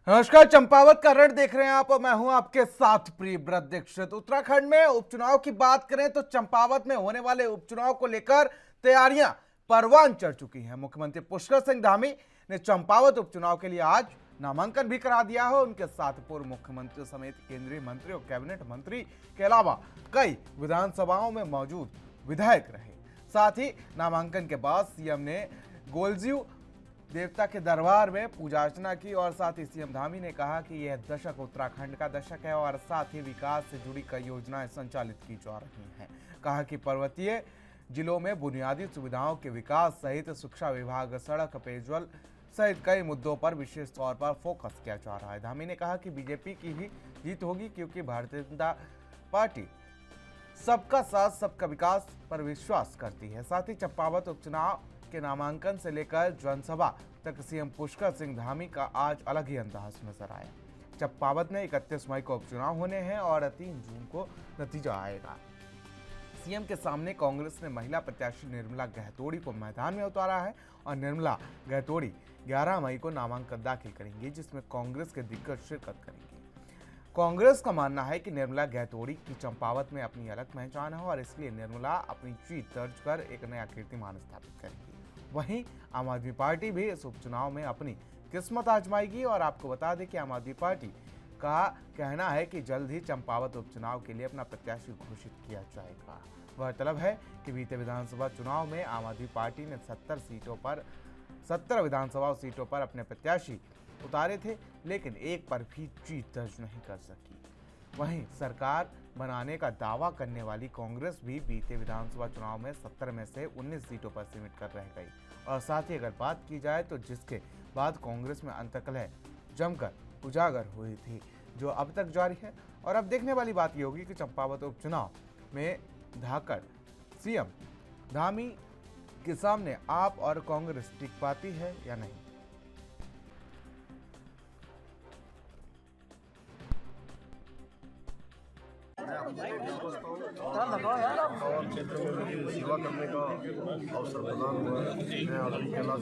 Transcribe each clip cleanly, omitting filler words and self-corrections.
नमस्कार, चंपावत का रण देख रहे हैं आप और मैं हूं आपके साथ प्रियव्रत दीक्षित। उत्तराखंड में उपचुनाव की बात करें तो चंपावत में होने वाले उपचुनाव को लेकर तैयारियां परवान चढ़ चुकी हैं। मुख्यमंत्री पुष्कर सिंह धामी ने चंपावत उपचुनाव के लिए आज नामांकन भी करा दिया है। उनके साथ पूर्व मुख्यमंत्री समेत केंद्रीय मंत्री और कैबिनेट मंत्री के अलावा कई विधानसभाओं में मौजूद विधायक रहे। साथ ही नामांकन के बाद सीएम ने गोलजीव देवता के दरबार में पूजा अर्चना की और साथ ही सीएम धामी ने कहा कि यह दशक उत्तराखंड का दशक है और साथ ही विकास से जुड़ी कई योजनाएं संचालित की जा रही हैं। कहा कि पर्वतीय जिलों में बुनियादी सुविधाओं के विकास सहित शिक्षा विभाग, सड़क, पेयजल सहित कई मुद्दों पर विशेष तौर पर फोकस किया जा रहा है। धामी ने कहा कि बीजेपी की ही जीत होगी क्योंकि भारतीय जनता पार्टी सबका साथ सबका विकास पर विश्वास करती है। साथ ही चंपावत उपचुनाव के नामांकन से लेकर जनसभा तक सीएम पुष्कर सिंह धामी का आज अलग ही अंदाज नजर आया। चंपावत में 31 मई को उपचुनाव होने हैं और 3 जून को नतीजा आएगा। सीएम के सामने कांग्रेस ने महिला प्रत्याशी निर्मला गहतोड़ी को मैदान में उतारा है और निर्मला गहतोड़ी 11 मई को नामांकन दाखिल करेंगी, जिसमें कांग्रेस के दिग्गज शिरकत करेंगे। कांग्रेस का मानना है कि निर्मला गहतोड़ी की चंपावत में अपनी अलग पहचान है और इसलिए निर्मला अपनी जीत दर्ज कर एक नया कीर्तिमान स्थापित करेंगी। वहीं आम आदमी पार्टी भी इस उपचुनाव में अपनी किस्मत आजमाएगी और आपको बता दें कि आम आदमी पार्टी का कहना है कि जल्द ही चंपावत उपचुनाव के लिए अपना प्रत्याशी घोषित किया जाएगा। गौरतलब है कि बीते विधानसभा चुनाव में आम आदमी पार्टी ने 70 विधानसभा सीटों पर अपने प्रत्याशी उतारे थे, लेकिन एक पर भी जीत दर्ज नहीं कर सकी। वहीं सरकार बनाने का दावा करने वाली कांग्रेस भी बीते विधानसभा चुनाव में 70 में से 19 सीटों पर सीमित कर रह गई। और साथ ही अगर बात की जाए तो जिसके बाद कांग्रेस में अंतकलह जमकर उजागर हुई थी, जो अब तक जारी है। और अब देखने वाली बात यह होगी कि चंपावत उपचुनाव में धाकड़ सीएम धामी के सामने आप और कांग्रेस टिक पाती है या नहीं। और क्षेत्र में मेरी सेवा करने का अवसर प्रदान हुआ है। मैं आदमी कैलाश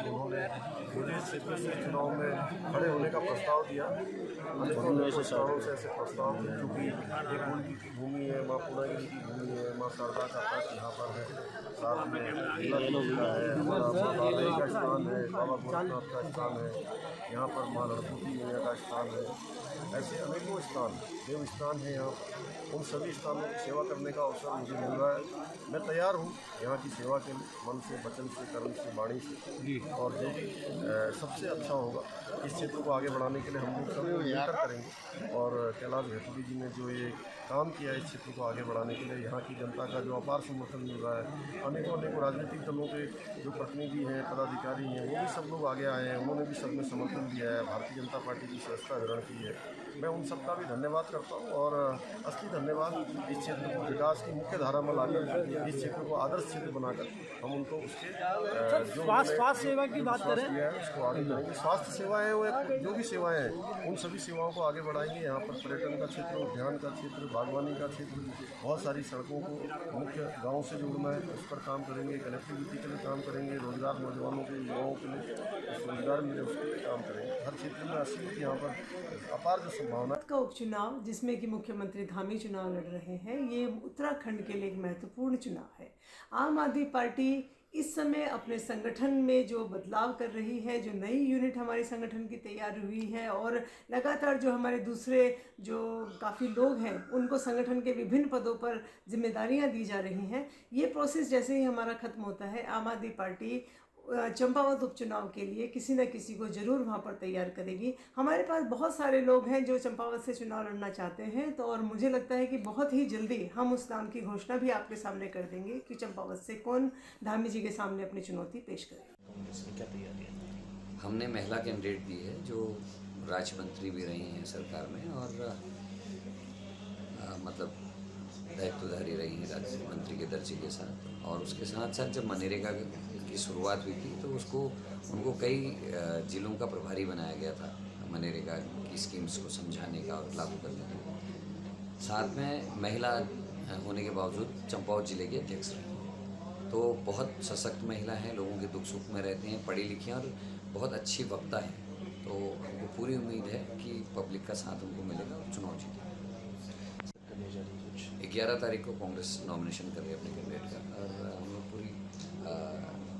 उन्होंने मुझे इस क्षेत्र से चुनाव में खड़े होने का प्रस्ताव दिया। प्रस्तावों से ऐसे प्रस्ताव क्योंकि एक उनकी की भूमि है, माँ पूर्णागिरी की भूमि है, माँ शारदा का पास यहाँ पर है, साथ में का है, हमारा माता का स्थान है, बाबा गोरखनाथ का स्थान है, यहाँ पर माँ लड़भूति मैया का स्थान है। ऐसे अनेकों स्थान देव स्थान है यहाँ पर। उन सभी स्थानों की सेवा करने का अवसर मुझे मिल रहा है। मैं तैयार हूँ यहाँ की सेवा के लिए, मन से, वचन से, कर्म से, वाणी से। और जो भी सबसे अच्छा होगा इस क्षेत्र को आगे बढ़ाने के लिए हम लोग सब मिलकर करेंगे। और कैलाश गहतोड़ी जी ने जो ये काम किया है इस क्षेत्र को आगे बढ़ाने के लिए, यहाँ की जनता का जो अपार समर्थन मिल रहा है, अनेकों राजनीतिक दलों के जो प्रतिनिधि हैं, पदाधिकारी हैं, वो भी सब लोग आगे आए हैं, उन्होंने भी सब में समर्थन दिया है, भारतीय जनता पार्टी की सदस्यता ग्रहण की है। मैं उन सबका भी धन्यवाद करता हूँ और असली धन्यवाद इस क्षेत्र को विकास की मुख्य धारा में लाकर, इस क्षेत्र को आदर्श क्षेत्र बनाकर हम उनको उसके जो स्वास्थ्य सेवा की बात करें उसको आगे बढ़ाएंगे। स्वास्थ्य सेवाएं वो जो भी सेवाएं हैं उन सभी सेवाओं को आगे बढ़ाएंगे। यहाँ पर पर्यटन का क्षेत्र, उद्यान का क्षेत्र, बागवानी का क्षेत्र, बहुत सारी सड़कों को मुख्य गाँव से जोड़ना है, उस पर काम करेंगे। कनेक्टिविटी के लिए काम करेंगे, रोजगार नौजवानों के, युवाओं के लिए रोजगार मिले उसके लिए काम करेंगे। हर क्षेत्र में असीमित यहाँ पर अपार जो संभावना का उपचुनाव जिसमें कि मुख्यमंत्री धामी चुनाव लड़ रहे हैं, ये उत्तराखंड के लिए एक महत्वपूर्ण चुनाव है। आम आदमी पार्टी इस समय अपने संगठन में जो बदलाव कर रही है, जो नई यूनिट हमारे संगठन की तैयार हुई है और लगातार जो हमारे दूसरे जो काफ़ी लोग हैं उनको संगठन के विभिन्न पदों पर जिम्मेदारियां दी जा रही हैं, ये प्रोसेस जैसे ही हमारा खत्म होता है, आम आदमी पार्टी चंपावत उपचुनाव के लिए किसी न किसी को जरूर वहाँ पर तैयार करेगी। हमारे पास बहुत सारे लोग हैं जो चंपावत से चुनाव लड़ना चाहते हैं, तो और मुझे लगता है कि बहुत ही जल्दी हम उस नाम की घोषणा भी आपके सामने कर देंगे कि चंपावत से कौन धामी जी के सामने अपनी चुनौती पेश करे। क्या तैयारी है? हमने महिला कैंडिडेट दी है जो राज्य मंत्री भी रही हैं सरकार में और मतलब दायित्वधारी रही हैं राज्य मंत्री के दर्जे के साथ। और उसके साथ साथ जब मनरेगा की शुरुआत हुई थी तो उनको कई जिलों का प्रभारी बनाया गया था मनरेगा की स्कीम्स को समझाने का और लागू करने का। साथ में महिला होने के बावजूद चंपावत जिले के अध्यक्ष रही, तो बहुत सशक्त महिला हैं, लोगों के दुख सुख में रहती हैं, पढ़ी लिखी हैं और बहुत अच्छी वक्ता हैं। तो हमको पूरी उम्मीद है कि पब्लिक का साथ उनको मिलेगा और चुनाव जीतेंगे। 11 तारीख को कांग्रेस नॉमिनेशन कर रही है अपने कैंडिडेट का, और हम लोग पूरी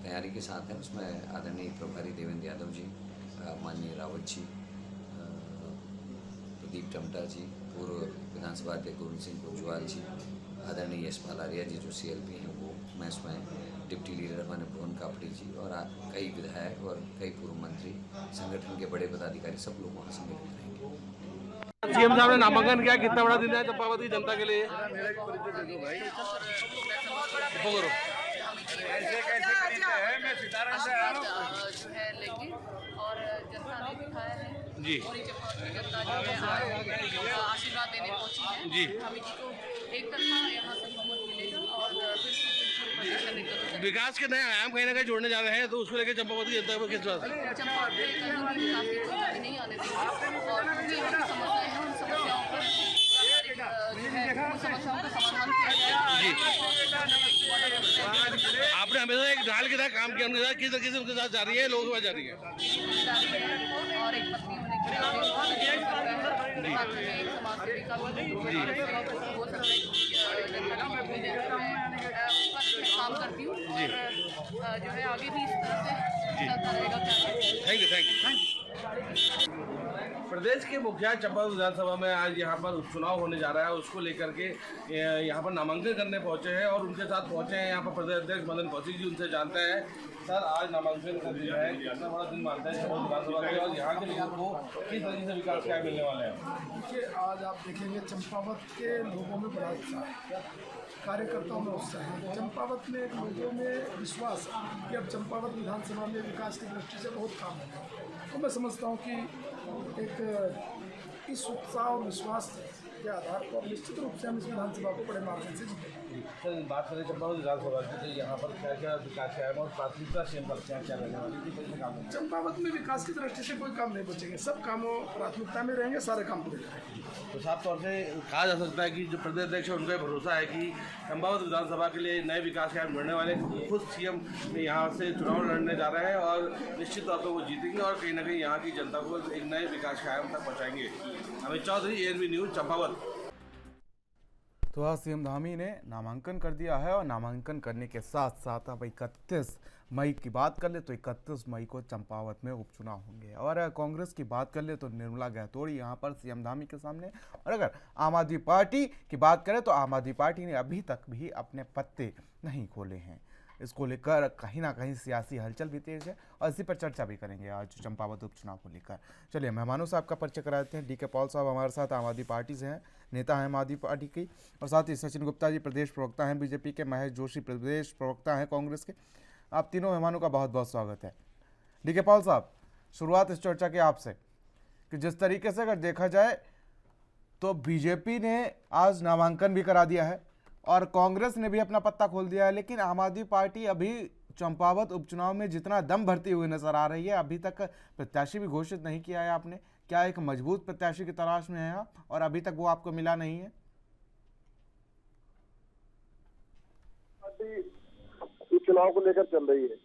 तैयारी के साथ हैं। उसमें आदरणीय प्रभारी देवेंद्र यादव जी, माननीय रावत जी, प्रदीप टमटा जी, पूर्व विधानसभा अध्यक्ष गोविंद सिंह कुजवाल जी, आदरणीय यशपाल आर्या जी जो CLP हैं वो, मैं इसमें डिप्टी लीडर माननीय भुवन कापड़ी जी और कई विधायक और कई पूर्व मंत्री, संगठन के बड़े पदाधिकारी, सब लोग वहाँ सम्मिलित रहेंगे। सीएम साहब ने नामांकन किया, कितना बड़ा दिन है चंपावत की जनता के लिए? जो है लेके और जनता ने दिखाया है जी। और जनता जो है आशीर्वाद देने पहुंची है जी। हमें जी को एक तरफा यहाँ से बहुमत मिलेगा और फिर प्रदेश का नेतृत्व विकास के नए आयाम कहीं ना कहीं जोड़ने जा रहे हैं, तो उसको लेकर चंपावत की जनता को किस बात? चंपावत में कहीं भी विकास की कोई नहीं आने देंगे और जो यहाँ की समस्याएं हैं उन समस्याओं पर जो है उन समस्याओं का समाधान किया जाएगा। आपने हमेशा एक ढाल के साथ काम किया, उनके साथ किस तरीके से उनके साथ जा रही है, लोकसभा जा रही है? और एक पत्नी होने के नाते साथ में एक समाज सेवी का भी हो सकता है काम करती हूँ और जो है आगे भी इस तरह से चलता रहेगा। Thank you. प्रदेश के मुखिया चंपावत विधानसभा में आज यहाँ पर उपचुनाव होने जा रहा है, उसको लेकर के यहाँ पर नामांकन करने पहुँचे हैं और उनके साथ पहुँचे हैं यहाँ पर प्रदेश अध्यक्ष मदन कौशिक जी। उनसे जानते हैं सर, आज नामांकन कर दिया है, कितना बड़ा दिन मानते हैं चंपावत विधानसभा के और यहाँ के लोगों को किस तरीके से विकास क्या मिलने वाले हैं? देखिए, आज आप देखेंगे चंपावत के लोगों में बड़ा उत्साह है, कार्यकर्ताओं में उत्साह है, चंपावत में लोगों में विश्वास है कि अब चंपावत विधानसभा में विकास की दृष्टि से बहुत काम होगा। तो मैं समझता हूँ कि एक इस उत्साह और विश्वास के आधार पर निश्चित रूप से हम इस विधानसभा को बड़े मार्जिन से जीतेंगे। सर, बात करें चंपावत विधानसभा की, तो यहाँ पर क्या क्या विकास है और प्राथमिकता से पर क्या क्या रहने वाली किस तरह के काम है? चंपावत में विकास की दृष्टि से कोई काम नहीं बचेंगे, सब कामों प्राथमिकता में रहेंगे, सारे काम पूरे करेंगे। तो साफ तौर से कहा जा सकता है कि जो प्रदेश अध्यक्ष है उनका भरोसा है कि चंपावत विधानसभा के लिए नए विकास कार्य बढ़ने वाले, खुद CM यहाँ से चुनाव लड़ने जा रहे हैं और निश्चित तौर पर वो जीतेंगे और कहीं ना कहीं यहाँ की जनता को एक नए विकास कायम तक पहुँचाएंगे। Amit Chaudhary, ANB news, Champawat. तो आज CM धामी ने नामांकन कर दिया है और नामांकन करने के साथ साथ अब 31 मई की बात कर ले तो 31 मई को चंपावत में उपचुनाव होंगे। और कांग्रेस की बात कर ले तो निर्मला गहतोड़ी यहाँ पर CM धामी के सामने। और अगर आम आदमी पार्टी की बात करें तो आम आदमी पार्टी ने अभी तक भी अपने पत्ते नहीं खोले हैं। इसको लेकर कहीं ना कहीं सियासी हलचल भी तेज है और इसी पर चर्चा भी करेंगे आज चंपावत उपचुनाव को लेकर। चलिए मेहमानों से आपका परिचय कराते हैं। DK पॉल साहब हमारे साथ आम आदमी पार्टी से हैं, नेता हैं आम आदमी पार्टी की, और साथ ही सचिन गुप्ता जी प्रदेश प्रवक्ता हैं BJP के, महेश जोशी प्रदेश प्रवक्ता हैं कांग्रेस के। आप तीनों मेहमानों का बहुत बहुत स्वागत है। DK पॉल साहब, शुरुआत इस चर्चा के आपसे कि जिस तरीके से अगर देखा जाए तो BJP ने आज नामांकन भी करा दिया है और कांग्रेस ने भी अपना पत्ता खोल दिया है, लेकिन आम आदमी पार्टी अभी चंपावत उपचुनाव में जितना दम भरती हुई नजर आ रही है, अभी तक प्रत्याशी भी घोषित नहीं किया है आपने। क्या एक मजबूत प्रत्याशी की तलाश में है आप और अभी तक वो आपको मिला नहीं है? चुनाव को लेकर चल रही है।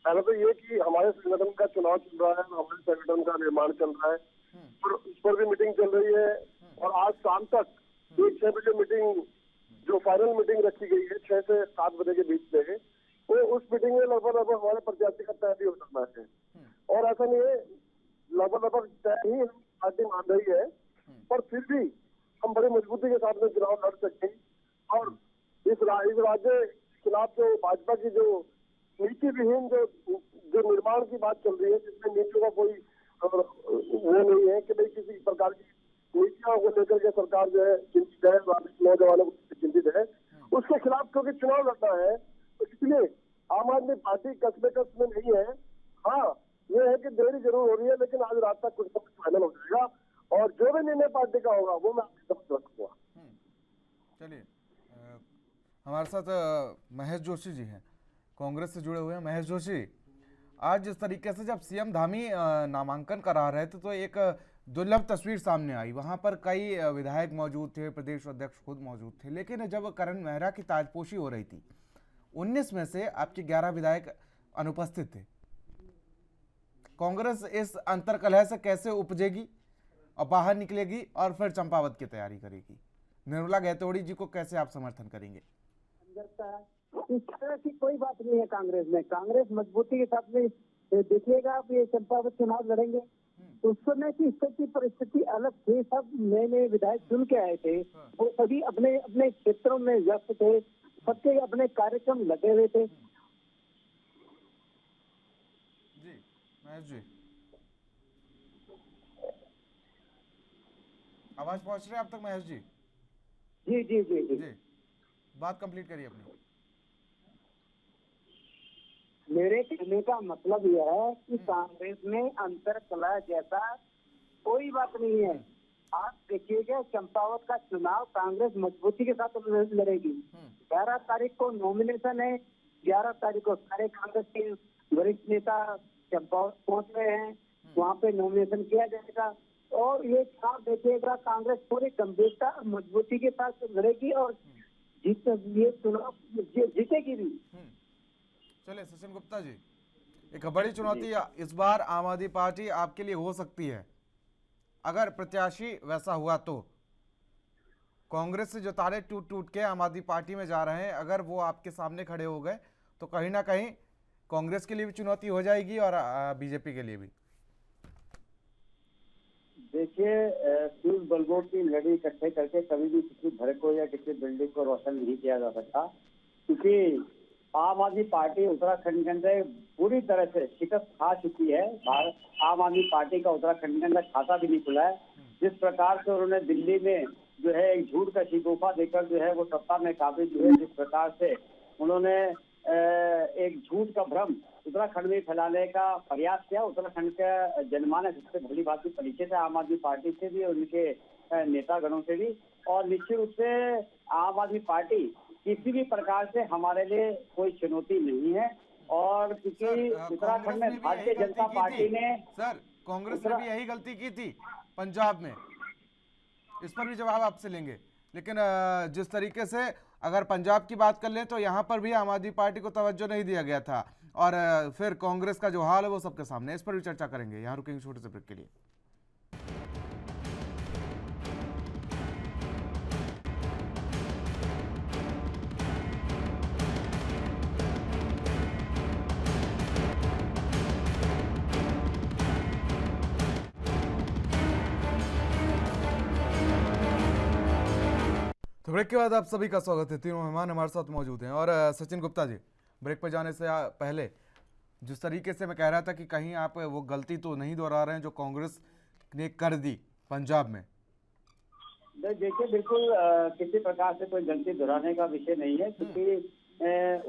पहले तो ये कि हमारे संगठन का चुनाव चल रहा है, हमारे संगठन का निर्माण चल रहा है और उस पर भी मीटिंग चल रही है। और आज शाम तक 6 बजे मीटिंग, जो फाइनल मीटिंग रखी गई है 6 से 7 बजे के बीच में, तो उस मीटिंग में लगभग हमारे प्रत्याशी का तय भी हो सकता है। और ऐसा नहीं है, लगभग तय ही पार्टी मान रही है, पर फिर भी हम बड़ी मजबूती के साथ में चुनाव लड़ सकते हैं। और इस राज्य के खिलाफ जो भाजपा की जो नीति विहीन जो निर्माण की बात चल रही है, जिसमें नीतियों का कोई वो नहीं है कि भाई किसी प्रकार की नीतियों को लेकर के सरकार जो है चिंतित है, नौजवानों को चिंतित है, उसके खिलाफ क्योंकि चुनाव लड़ना है, तो इसलिए आम आदमी पार्टी कस्बे में नहीं है। हाँ, ये है कि देरी जरूर हो रही है, लेकिन आज रात तक कुछ ना कुछ फाइनल हो जाएगा और जो भी निर्णय पार्टी का होगा वो मैं आपके समझ रखूंगा। चलिए, हमारे साथ महेश जोशी जी हैं, कांग्रेस से जुड़े हुए हैं। महेश जोशी, आज जिस तरीके से जब CM धामी नामांकन करा रहे थे तो एक दुर्लभ तस्वीर सामने आई। वहां पर कई विधायक मौजूद थे, प्रदेश अध्यक्ष खुद मौजूद थे, लेकिन जब करण मेहरा की ताजपोशी हो रही थी 19 में से आपके 11 विधायक अनुपस्थित थे। कांग्रेस इस अंतर्कलह से कैसे उपजेगी और बाहर निकलेगी और फिर चंपावत की तैयारी करेगी? निर्मला गैतोड़ी जी को कैसे आप समर्थन करेंगे? इस तरह की कोई बात नहीं है कांग्रेस में। कांग्रेस मजबूती के साथ में देखिएगा, आप ये चंपावत चुनाव लड़ेंगे, उस समय की स्थिति परिस्थिति अलग थी। सब नए नए विधायक चुन के आए थे, वो सभी अपने अपने क्षेत्रों में व्यस्त थे, सबके अपने कार्यक्रम लगे हुए थे। जी महेश जी, आवाज पहुंच रही है आप तक महेश जी? जी जी जी जी, जी बात कंप्लीट करिए अपनी। मेरे कहने का मतलब यह है कि कांग्रेस में अंतर कलह जैसा कोई बात नहीं है। आप देखिएगा, चंपावत का चुनाव कांग्रेस मजबूती के साथ लड़ेगी। 11 तारीख को नॉमिनेशन है, 11 तारीख को सारे कांग्रेस के वरिष्ठ नेता चंपावत पहुंच रहे हैं, वहाँ पे नॉमिनेशन किया जाएगा और ये चुनाव देखिएगा, कांग्रेस पूरी गंभीरता और मजबूती के साथ लड़ेगी और ये चुनाव जीतेगी भी। चलिए सचिन गुप्ता जी, एक बड़ी चुनौती इस बार आम आदमी पार्टी आपके लिए हो सकती है अगर प्रत्याशी वैसा हुआ तो। कांग्रेस से जो तारे टूट टूट के आम आदमी पार्टी में जा रहे हैं, अगर वो आपके सामने खड़े हो गए तो कहीं ना कहीं कांग्रेस के लिए भी चुनौती हो जाएगी और बीजेपी के लिए भी। देखिए, फ्यूज बल्बों की लड़ी इकट्ठे करके कभी भी किसी घर को या किसी बिल्डिंग को रोशन नहीं किया जा सकता, क्योंकि आम आदमी पार्टी उत्तराखंड के अंदर पूरी तरह से शिकस्त खा चुकी है। आम आदमी पार्टी का उत्तराखंड के अंदर खाता भी नहीं खुला है। जिस प्रकार से उन्होंने दिल्ली में जो है एक झूठ का शिकोफा देकर जो है वो सत्ता में काबिज हुए, जिस प्रकार से उन्होंने एक झूठ का भ्रम उत्तराखंड में फैलाने का प्रयास किया। उत्तराखंड का जनमानस इससे भली भांति परिचित है आम आदमी पार्टी से भी और उनके नेतागणों से भी, और निश्चित रूप से आम आदमी पार्टी किसी भी प्रकार से हमारे लिए कोई चुनौती नहीं है। और क्योंकि उत्तराखंड में भारतीय जनता पार्टी ने कांग्रेस ने भी यही गलती की थी पंजाब में, इस पर भी जवाब आपसे लेंगे। लेकिन जिस तरीके से अगर पंजाब की बात कर लें तो यहाँ पर भी आम आदमी पार्टी को तवज्जो नहीं दिया गया था और फिर कांग्रेस का जो हाल है वो सबके सामने है। इस पर भी चर्चा करेंगे। यहाँ रुकेंगे छोटे से ब्रेक के लिए। तो ब्रेक के बाद आप सभी का स्वागत है। तीनों मेहमान हमारे साथ मौजूद हैं और सचिन गुप्ता जी, ब्रेक पर जाने से पहले जिस तरीके से मैं कह रहा था कि कहीं आप वो गलती तो नहीं दोहरा रहे हैं जो कांग्रेस ने कर दी पंजाब में? देखिए, बिल्कुल किसी प्रकार से कोई गलती दोहराने का विषय नहीं है, क्योंकि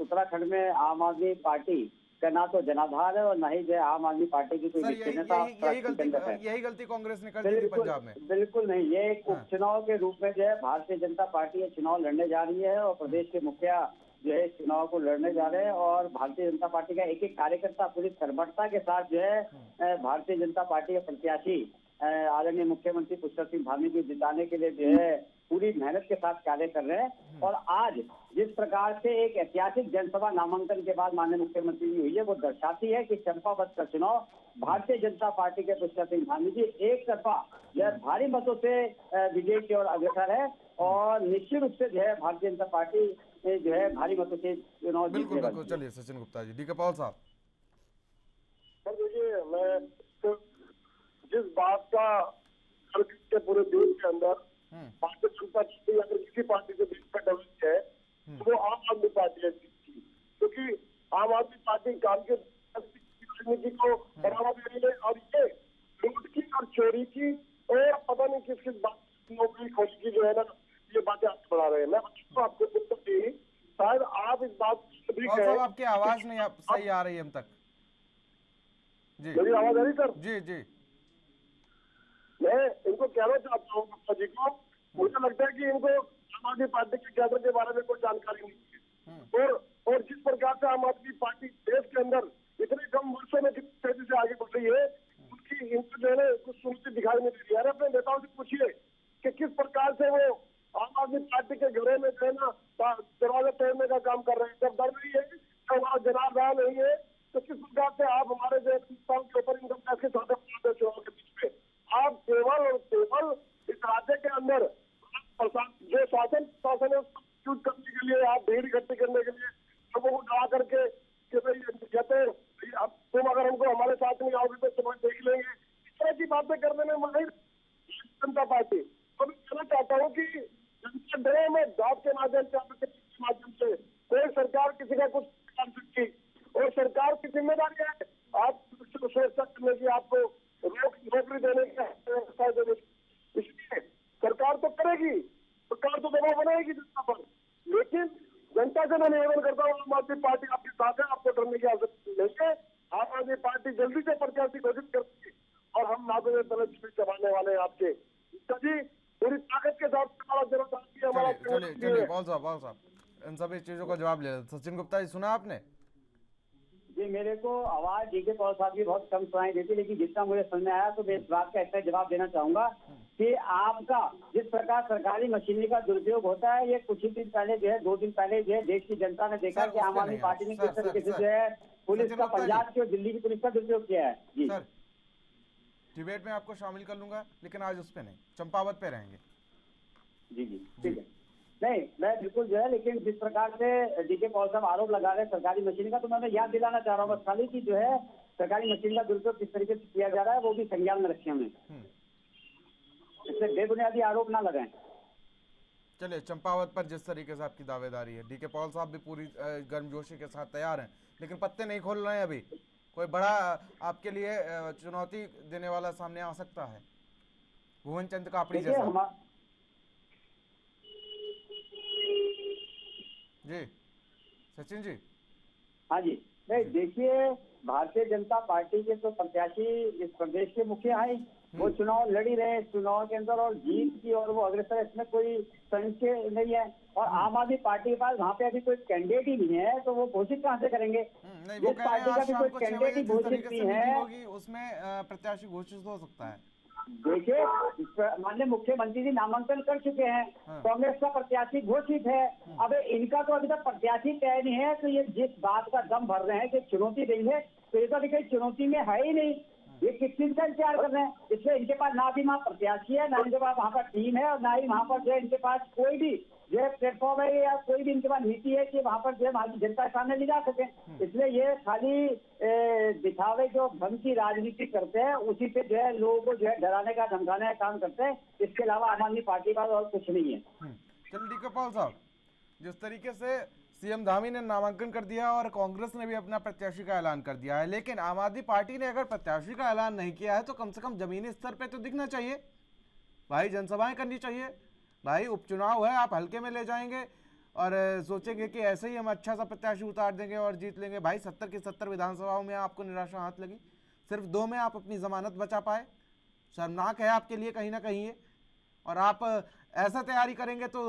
उत्तराखंड में आम आदमी पार्टी का ना तो जनाधार है और ना ही जो आम आदमी पार्टी की कोई यही गलती कांग्रेस ने कर दी थी पंजाब में। बिल्कुल नहीं, ये एक उपचुनाव के रूप में जो है भारतीय जनता पार्टी ये चुनाव लड़ने जा रही है और प्रदेश के मुखिया जो है इस चुनाव को लड़ने जा रहे हैं और भारतीय जनता पार्टी का एक एक कार्यकर्ता पूरी कर्मठता के साथ जो है भारतीय जनता पार्टी के प्रत्याशी आदरणीय मुख्यमंत्री पुष्कर सिंह धामी को जिताने के लिए जो है पूरी मेहनत के साथ कार्य कर रहे हैं। और आज जिस प्रकार से एक ऐतिहासिक जनसभा नामांकन के बाद माननीय मुख्यमंत्री जी हुई है, वो दर्शाती है कि चंपावत का चुनाव भारतीय जनता पार्टी के पुष्कर सिंह धामी जी एक तरफा जो है भारी मतों से विजय की ओर अग्रसर है और निश्चित रूप से जो है भारतीय जनता पार्टी जो है भारी मतों से चुनाव जीतने वाली है। चलिए सचिन गुप्ता जी, डी के पॉल साहब। देखिए, मैं जिस बात का के पूरे देश के अंदर भारतीय जनता पार्टी अगर किसी पार्टी से बीच में डबल है तो वो आम आदमी पार्टी है, क्योंकि आम आदमी पार्टी काम के राजनीति को बढ़ावा दे रही है और ये लूट की और चोरी की और पता नहीं किस किस बात नौकरी खोज की जो है ना, ये बातें आप बढ़ा रहे हैं। मैं आपको उत्तर दी, शायद आप इस बात भी कहें। आपकी आवाज नहीं सही आ रही है हम तक जी। मेरी आवाज आ रही सर? जी जी, मैं इनको कहना चाहता हूँ गुप्ता जी को, मुझे लगता है कि इनको आम आदमी पार्टी के कैडर के बारे में कोई जानकारी नहीं है और जिस प्रकार से आम आदमी पार्टी देश के अंदर इतने कम वर्षों में जिस तेजी से आगे बढ़ रही है, उनकी इनको जो है कुछ सुनती दिखाई नहीं दे रही है। अपने नेताओं से पूछिए कि किस प्रकार से वो आम आदमी पार्टी के घरों में जो है ना दरवाजा तोड़ने का काम कर रहे हैं। जब डर नहीं है, जब वहाँ जनाधार नहीं है, तो किस प्रकार से आप हमारे जो नेताओं के ऊपर इनका करने के लिए लोगों को डरा करके कि भाई कहते हैं अब तुम अगर हमको हमारे साथ नहीं आओगे तो तुम्हें देख लेंगे, इस तरह की बातें करने में माहिर जनता पार्टी। तो मैं कहना चाहता हूँ कि जनता डरे में दाव के माध्यम से, के माध्यम से कोई सरकार किसी का कुछ कर सकती, और सरकार की जिम्मेदारी है आप सुरक्षा करने की, आपको नौकरी देने की, व्यवस्था देने की। इसलिए सरकार तो करेगी, सरकार तो दबाव बनाएगी जनता पर, लेकिन जनता से मैं निवेदन करता हूँ, आम आदमी पार्टी आपके साथ है, आपको डरने की आवश्यकता नहीं है। आम आदमी पार्टी जल्दी से प्रत्याशी घोषित करती है और हम नादों में तलब चबाने वाले हैं आपके जी, पूरी ताकत के साथ हमारा जनता हमारा। चलिए बाल साहब इन सभी चीजों का जवाब ले लेते। सचिन गुप्ता जी, सुना आपने? जी, मेरे को आवाज डीके पॉल साहब की बहुत कम सुनाई देती, लेकिन जितना मुझे समझ में आया तो मैं इस बात का ऐसा जवाब देना चाहूंगा कि आपका जिस प्रकार सरकारी मशीनरी का दुरुपयोग होता है, ये कुछ ही दिन पहले जो है, 2 दिन पहले जो है, देश की जनता ने देखा कि आम आदमी पार्टी ने किस तरीके से जो है पुलिस का, पंजाब की और दिल्ली की पुलिस का दुरुपयोग किया है। जी सर, डिबेट में आपको शामिल कर लूंगा, लेकिन आज उस पे नहीं, चंपावत पे रहेंगे। जी जी ठीक है। नहीं, मैं बिल्कुल जो है, लेकिन जिस प्रकार से डीके पॉल साहब आरोप लगा रहे हैं सरकारी मशीन का, तो मैं याद दिलाना चाह रहा हूँ बस खाली की जो है सरकारी मशीन का दुरुपयोग किस तरीके से किया जा रहा है वो भी संज्ञान में रखे हमने, इससे बेबुनियादी आरोप ना लगाएं। चलिए, चंपावत पर जिस तरीके से आपकी दावेदारी है, डीके पॉल साहब भी पूरी गर्मजोशी के साथ तैयार हैं, लेकिन पत्ते नहीं खोल रहे हैं अभी। कोई बड़ा आपके लिए चुनौती देने वाला सामने आ सकता है, भुवन चंद कापड़ी जैसा? जी सचिन जी। हाँ जी, नहीं देखिए, भारतीय जनता पार्टी के तो प्रत्याशी इस प्रदेश के मुखिया हैं, वो चुनाव लड़ी रहे चुनाव के अंदर और जीत की, और वो अग्रसर, इसमें कोई संशय नहीं है। और आम आदमी पार्टी के पास वहाँ पे अभी कोई कैंडिडेट ही नहीं है, तो वो घोषित कहाँ से करेंगे? नहीं, वो जिस पार्टी का भी कोई कैंडिडेट ही घोषित नहीं है, उसमें प्रत्याशी घोषित हो सकता है। देखिए, माननीय मुख्यमंत्री जी नामांकन कर चुके हैं, कांग्रेस का प्रत्याशी घोषित है। अब इनका तो अभी तक प्रत्याशी तय नहीं है, तो ये जिस बात का दम भर रहे हैं कि चुनौती देंगे, तो ये तो अभी कहीं चुनौती में है ही नहीं, ये किस चीज का इंतजार कर रहे हैं? इसलिए इनके पास ना भी वहाँ प्रत्याशी है, ना इनके पास वहाँ पर टीम है, और ना ही वहाँ पर जो है इनके पास कोई भी जो है प्लेटफॉर्म है या कोई भी इनके पास नीति है कि वहाँ पर जो है हमारी जनता के सामने ले जा सके। इसलिए ये खाली दिखावे जो भ्रम की राजनीति करते हैं, उसी से जो है लोगों को जो है डराने का, धमकाने का काम करते हैं। इसके अलावा आम आदमी पार्टी का और कुछ नहीं है। चलिए डीके पॉल साहब, जिस तरीके से सीएम धामी ने नामांकन कर दिया और कांग्रेस ने भी अपना प्रत्याशी का ऐलान कर दिया है, लेकिन आम आदमी पार्टी ने अगर प्रत्याशी का ऐलान नहीं किया है तो कम से कम जमीनी स्तर पे तो दिखना चाहिए भाई, जनसभाएं करनी चाहिए भाई। उपचुनाव है, आप हल्के में ले जाएंगे और सोचेंगे कि ऐसे ही हम अच्छा सा प्रत्याशी उतार देंगे और जीत लेंगे। भाई 70 की 70 विधानसभाओं में आपको निराशा हाथ लगी, सिर्फ 2 में आप अपनी जमानत बचा पाए। शर्मनाक है आपके लिए कहीं ना कहीं ये। और आप ऐसा तैयारी करेंगे तो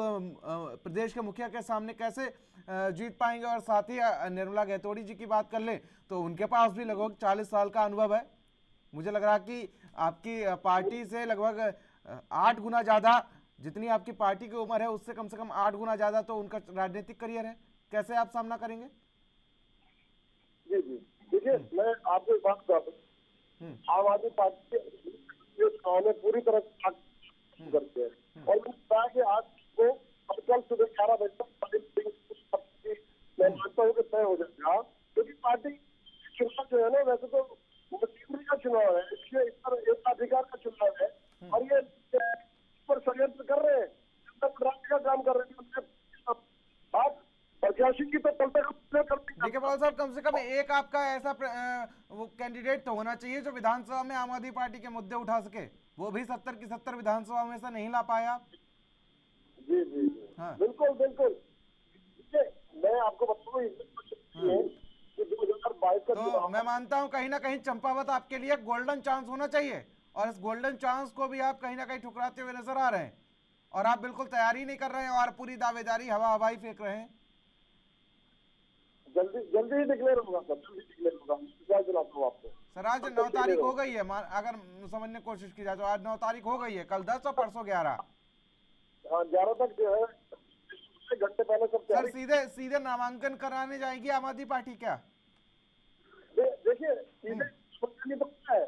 प्रदेश के मुखिया के सामने कैसे जीत पाएंगे? और साथ ही निर्मला गैतोड़ी जी की बात कर लें तो उनके पास भी लगभग 40 साल का अनुभव है। मुझे लग रहा कि आपकी पार्टी से लगभग 8 गुना ज़्यादा, जितनी आपकी पार्टी की उम्र है उससे कम से कम 8 गुना ज़्यादा तो उनका राजनीतिक करियर है। कैसे आप सामना करेंगे? जी जी, देखिए मैं आपको एक बात बता दूं, आम आदमी पार्टी के चुनाव में पूरी तरह करते हैं, और मैंने कहा कि आज को कल सुबह 11 बजे तक मैं मानता हूँ कि तय हो जाएगा, क्योंकि पार्टी चुनाव जो है ना, वैसे तो मशीनरी का चुनाव है, इसलिए इस पर एकाधिकार का चुनाव है, और ये पर षड्यंत्र कर रहे हैं, जनता को डराने का काम कर रहे हैं। आप प्रत्याशी की तो चलते डीके पॉल साहब, कम से कम एक आपका ऐसा वो कैंडिडेट तो होना चाहिए जो विधानसभा में आम आदमी पार्टी के मुद्दे उठा सके, वो भी 70 की 70 विधानसभा में से नहीं ला पाया आप। जी जी हाँ। बिल्कुल बिल्कुल, मैं आपको बताऊं कि 2022 का तो मैं मानता हूं कहीं ना कहीं चंपावत आपके लिए गोल्डन चांस होना चाहिए, और इस गोल्डन चांस को भी आप कहीं ना कहीं ठुकराते हुए नजर आ रहे हैं, और आप बिल्कुल तैयारी नहीं कर रहे हैं और पूरी दावेदारी हवाई फेंक रहे हैं। जल्दी ही डिक्लेयर होगा सर, जल्दी डिक्लेयर होगा, क्या दिलाता हूं आपको। सर आज 9 तारीख हो गई है, अगर समझने की कोशिश की जाए तो आज 9 तारीख हो गई है, कल 10 और परसों 11। हाँ 11 तक जो है, घंटे पहले सब। सर सीधे नामांकन कराने जाएगी आम आदमी पार्टी क्या? देखिए सीधे तो क्या है,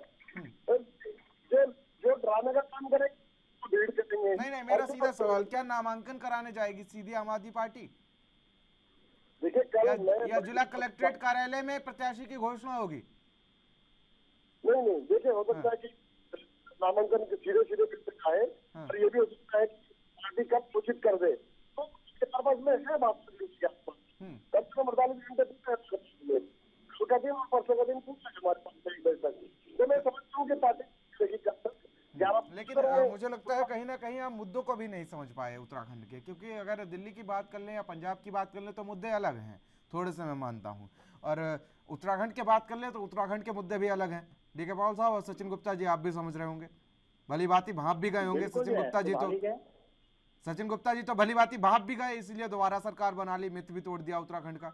जो डराने का काम करे तो भीड़ करेंगे। नहीं, मेरा सीधा सवाल, क्या नामांकन कराने जाएगी सीधी आम आदमी पार्टी? देखिए कल या जिला कलेक्ट्रेट कार्यालय में प्रत्याशी की घोषणा होगी? नहीं देखिए, हो सकता है कि नामांकन के सीधे फिर आए, और ये भी हो सकता है कि पार्टी कब सूचित कर दे, तो उसके पर्पज में है बात के आसपास। कम से कम 48 घंटे कल का दिन और परसों का दिन पूछ सके हमारे पास 1 बजे तक। तो मैं समझता हूँ कि पार्टी लेकिन मुझे लगता है कहीं ना कहीं आप मुद्दों को भी नहीं समझ पाए उत्तराखंड के, क्योंकि अगर दिल्ली की बात कर लें या पंजाब की बात कर लें तो मुद्दे अलग हैं थोड़े से, मैं मानता हूं, और उत्तराखंड की बात कर लें तो उत्तराखंड के मुद्दे भी अलग हैं। डीके पॉल साहब और सचिन गुप्ता जी, आप भी समझ रहे होंगे, भली बात ही भाप भी गए होंगे सचिन गुप्ता जी तो भली बात ही भाप भी गए, इसलिए दोबारा सरकार बना ली, मिथ भी तोड़ दिया उत्तराखंड का।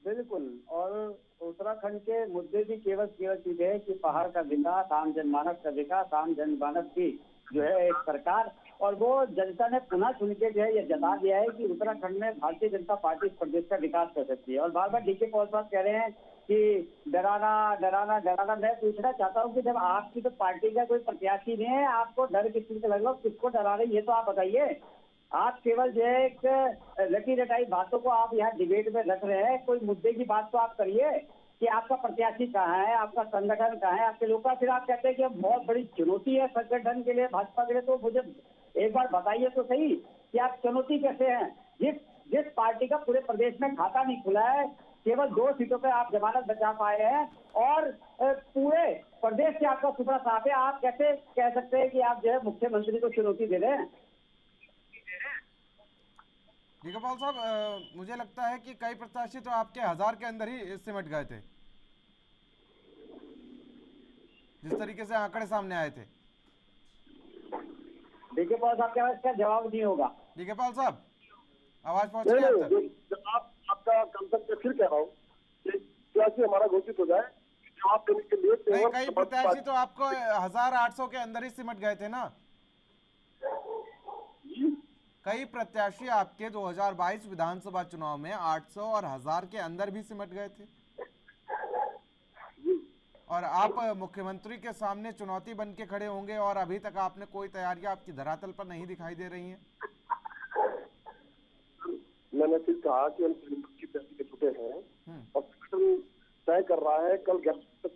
बिल्कुल, और उत्तराखंड के मुद्दे भी केवल चीज है कि पहाड़ का विकास, आम जनमानस का विकास, आम जनमानस की जो है एक सरकार, और वो जनता ने पुनः चुन के जो है ये जता दिया है कि उत्तराखंड में भारतीय जनता पार्टी इस प्रदेश का विकास कर सकती है। और बार बार डीके पॉल साहब कह रहे हैं कि डराना। मैं पूछना चाहता हूँ कि जब आपकी तो पार्टी का कोई प्रत्याशी नहीं है, आपको डर किस चीज का लग रहा है, किसको डरा रही है, तो आप बताइए। आप केवल जो है एक रटी रटाई बातों को आप यहाँ डिबेट में रख रहे हैं, कोई मुद्दे की बात तो आप करिए कि आपका प्रत्याशी कहाँ है, आपका संगठन कहाँ है, आपके लोग का। फिर आप कहते हैं कि बहुत बड़ी चुनौती है संगठन के लिए, भाजपा के लिए, तो मुझे एक बार बताइए तो सही कि आप चुनौती कैसे हैं। जिस पार्टी का पूरे प्रदेश में खाता नहीं खुला है, केवल 2 सीटों पे आप जमानत बचा पाए हैं, और पूरे प्रदेश से आपका सुपड़ा साफ है, आप कैसे कह सकते हैं कि आप जो है मुख्यमंत्री को चुनौती दे रहे हैं? डीकेपाल साहब, मुझे लगता है कि कई प्रत्याशी तो आपके 1000 के अंदर ही सिमट गए थे, जिस तरीके से आंकड़े सामने आए थे। डीकेपाल साहब क्या इसका जवाब नहीं होगा? डीकेपाल साहब, आवाज पहुंच रही है आप तक? आपका कंसर्न फिर कह रहा हूँ कि प्रत्याशी हमारा घोषित हो जाए, जवाब देने के लिए नहीं, कई प्रत्याशी तो आपको 1800 के अंदर ही सिमट गए थे ना। कई प्रत्याशी आपके 2022 विधानसभा चुनाव में 800 और 1000 के अंदर भी सिमट गए थे, और आप मुख्यमंत्री के सामने चुनौती बन के खड़े होंगे, और अभी तक आपने कोई तैयारियां आपकी धरातल पर नहीं दिखाई दे रही हैं। मैंने फिर कहा कि हम की तैयारी के छुटे हैं, और संगठन तय कर रहा है कल 11 तक,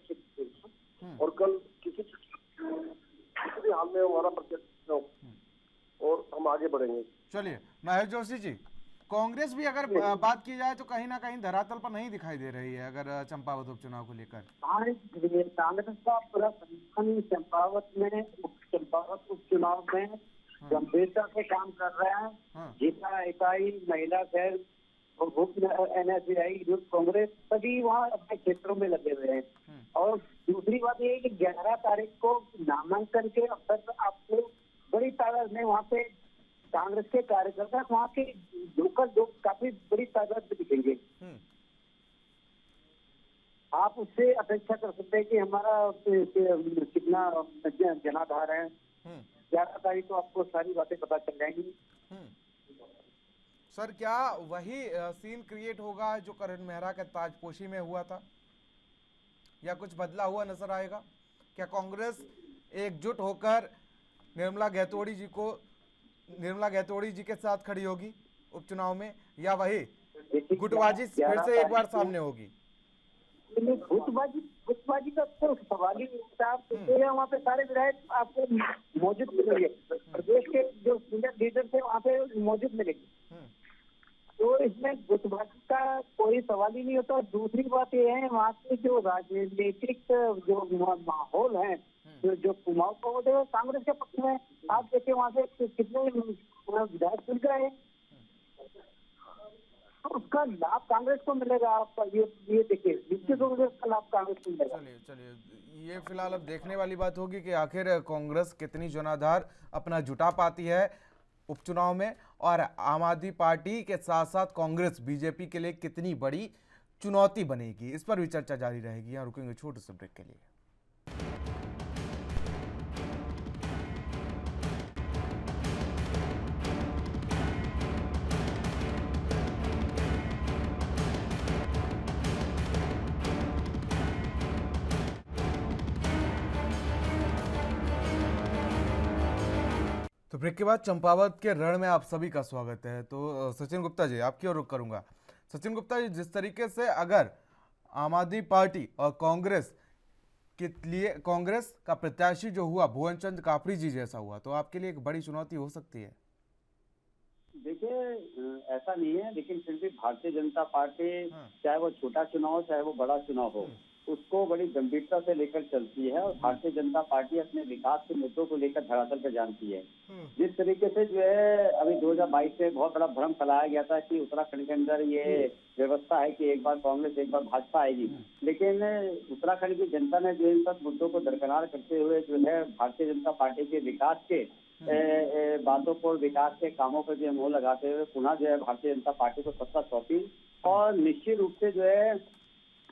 और कल किसी भी हाल में हमारा प्रत्याशी और हम आगे बढ़ेंगे। चलिए महेश जोशी जी, कांग्रेस भी अगर बात की जाए तो कहीं ना कहीं धरातल पर नहीं दिखाई दे रही है, अगर चंपावत उपचुनाव को लेकर। कांग्रेस का पूरा संगठन चंपावत उपचुनाव में गंभीरता से काम कर रहा है। जिला इकाई, महिला सेल, NSAI, यूथ कांग्रेस, सभी वहाँ अपने क्षेत्रों में लगे हुए हैं। और दूसरी बात ये है कि 11 तारीख को नामांकन के अवसर पर आपको बड़ी तादाद में वहाँ पे कांग्रेस के कार्यकर्ता वहाँ के लोकल लोग काफी बड़ी तादाद में दिखेंगे। आप उससे अपेक्षा कर सकते हैं कि हमारा कितना जनाधार है। 11 तारीख को आपको सारी बातें पता चल जाएंगी। सर, क्या वही सीन क्रिएट होगा जो करण मेहरा के ताजपोशी में हुआ था, या कुछ बदला हुआ नजर आएगा? क्या कांग्रेस एकजुट होकर निर्मला गैतोड़ी जी के साथ खड़ी होगी उपचुनाव में, या वही गुटबाजी फिर से एक बार सामने होगी? गुटबाजी का तो सवाल ही नहीं उठता। आप वहाँ पे सारे विधायक आपको मौजूद मिलेंगे, प्रदेश के जो सीनियर लीडर थे वहाँ पे मौजूद मिलेंगे, तो इसमें गुटबाजी का कोई सवाल ही नहीं होता। दूसरी बात ये है, वहाँ के जो राजनीतिक जो माहौल है, जो कुमाऊं को वो कांग्रेस के पक्ष में, आप देखिए वहाँ से कितने विधायक चुन गए हैं, तो उसका लाभ कांग्रेस को मिलेगा। आप ये देखिए, निश्चित रूप से उसका लाभ कांग्रेस को मिलेगा। चलिए ये फिलहाल अब देखने वाली बात होगी कि आखिर कांग्रेस कितनी जनाधार अपना जुटा पाती है उपचुनाव में, और आम आदमी पार्टी के साथ साथ कांग्रेस बीजेपी के लिए कितनी बड़ी चुनौती बनेगी। इस पर भी चर्चा जारी रहेगी। यहाँ रुकेंगे छोटे से ब्रेक के लिए। तो ब्रेक के बाद चंपावत के रण में आप सभी का स्वागत है। तो सचिन गुप्ता जी, आपकी ओर रुख करूंगा। सचिन गुप्ता जी, जिस तरीके से अगर आम आदमी पार्टी और कांग्रेस के लिए कांग्रेस का प्रत्याशी जो हुआ भुवन चंद्र कापड़ी जी जैसा हुआ, तो आपके लिए एक बड़ी चुनौती हो सकती है। देखिए, ऐसा नहीं है, लेकिन फिर भी भारतीय जनता पार्टी चाहे वो छोटा चुनाव हो चाहे वो बड़ा चुनाव हो, उसको बड़ी गंभीरता से लेकर चलती है और भारतीय जनता पार्टी अपने विकास के मुद्दों को लेकर धरातल पर जानती है। जिस तरीके से जो है अभी 2022 में बहुत बड़ा भ्रम फैलाया गया था कि उत्तराखंड के अंदर ये व्यवस्था है कि एक बार कांग्रेस एक बार भाजपा आएगी, लेकिन उत्तराखंड की जनता ने जो इन सब मुद्दों को दरकिनार करते हुए जो है भारतीय जनता पार्टी के विकास के बातों पर, विकास के कामों पर जो मोहर लगाते हुए पुनः जो है भारतीय जनता पार्टी को सत्ता सौंपी। और निश्चित रूप से जो है,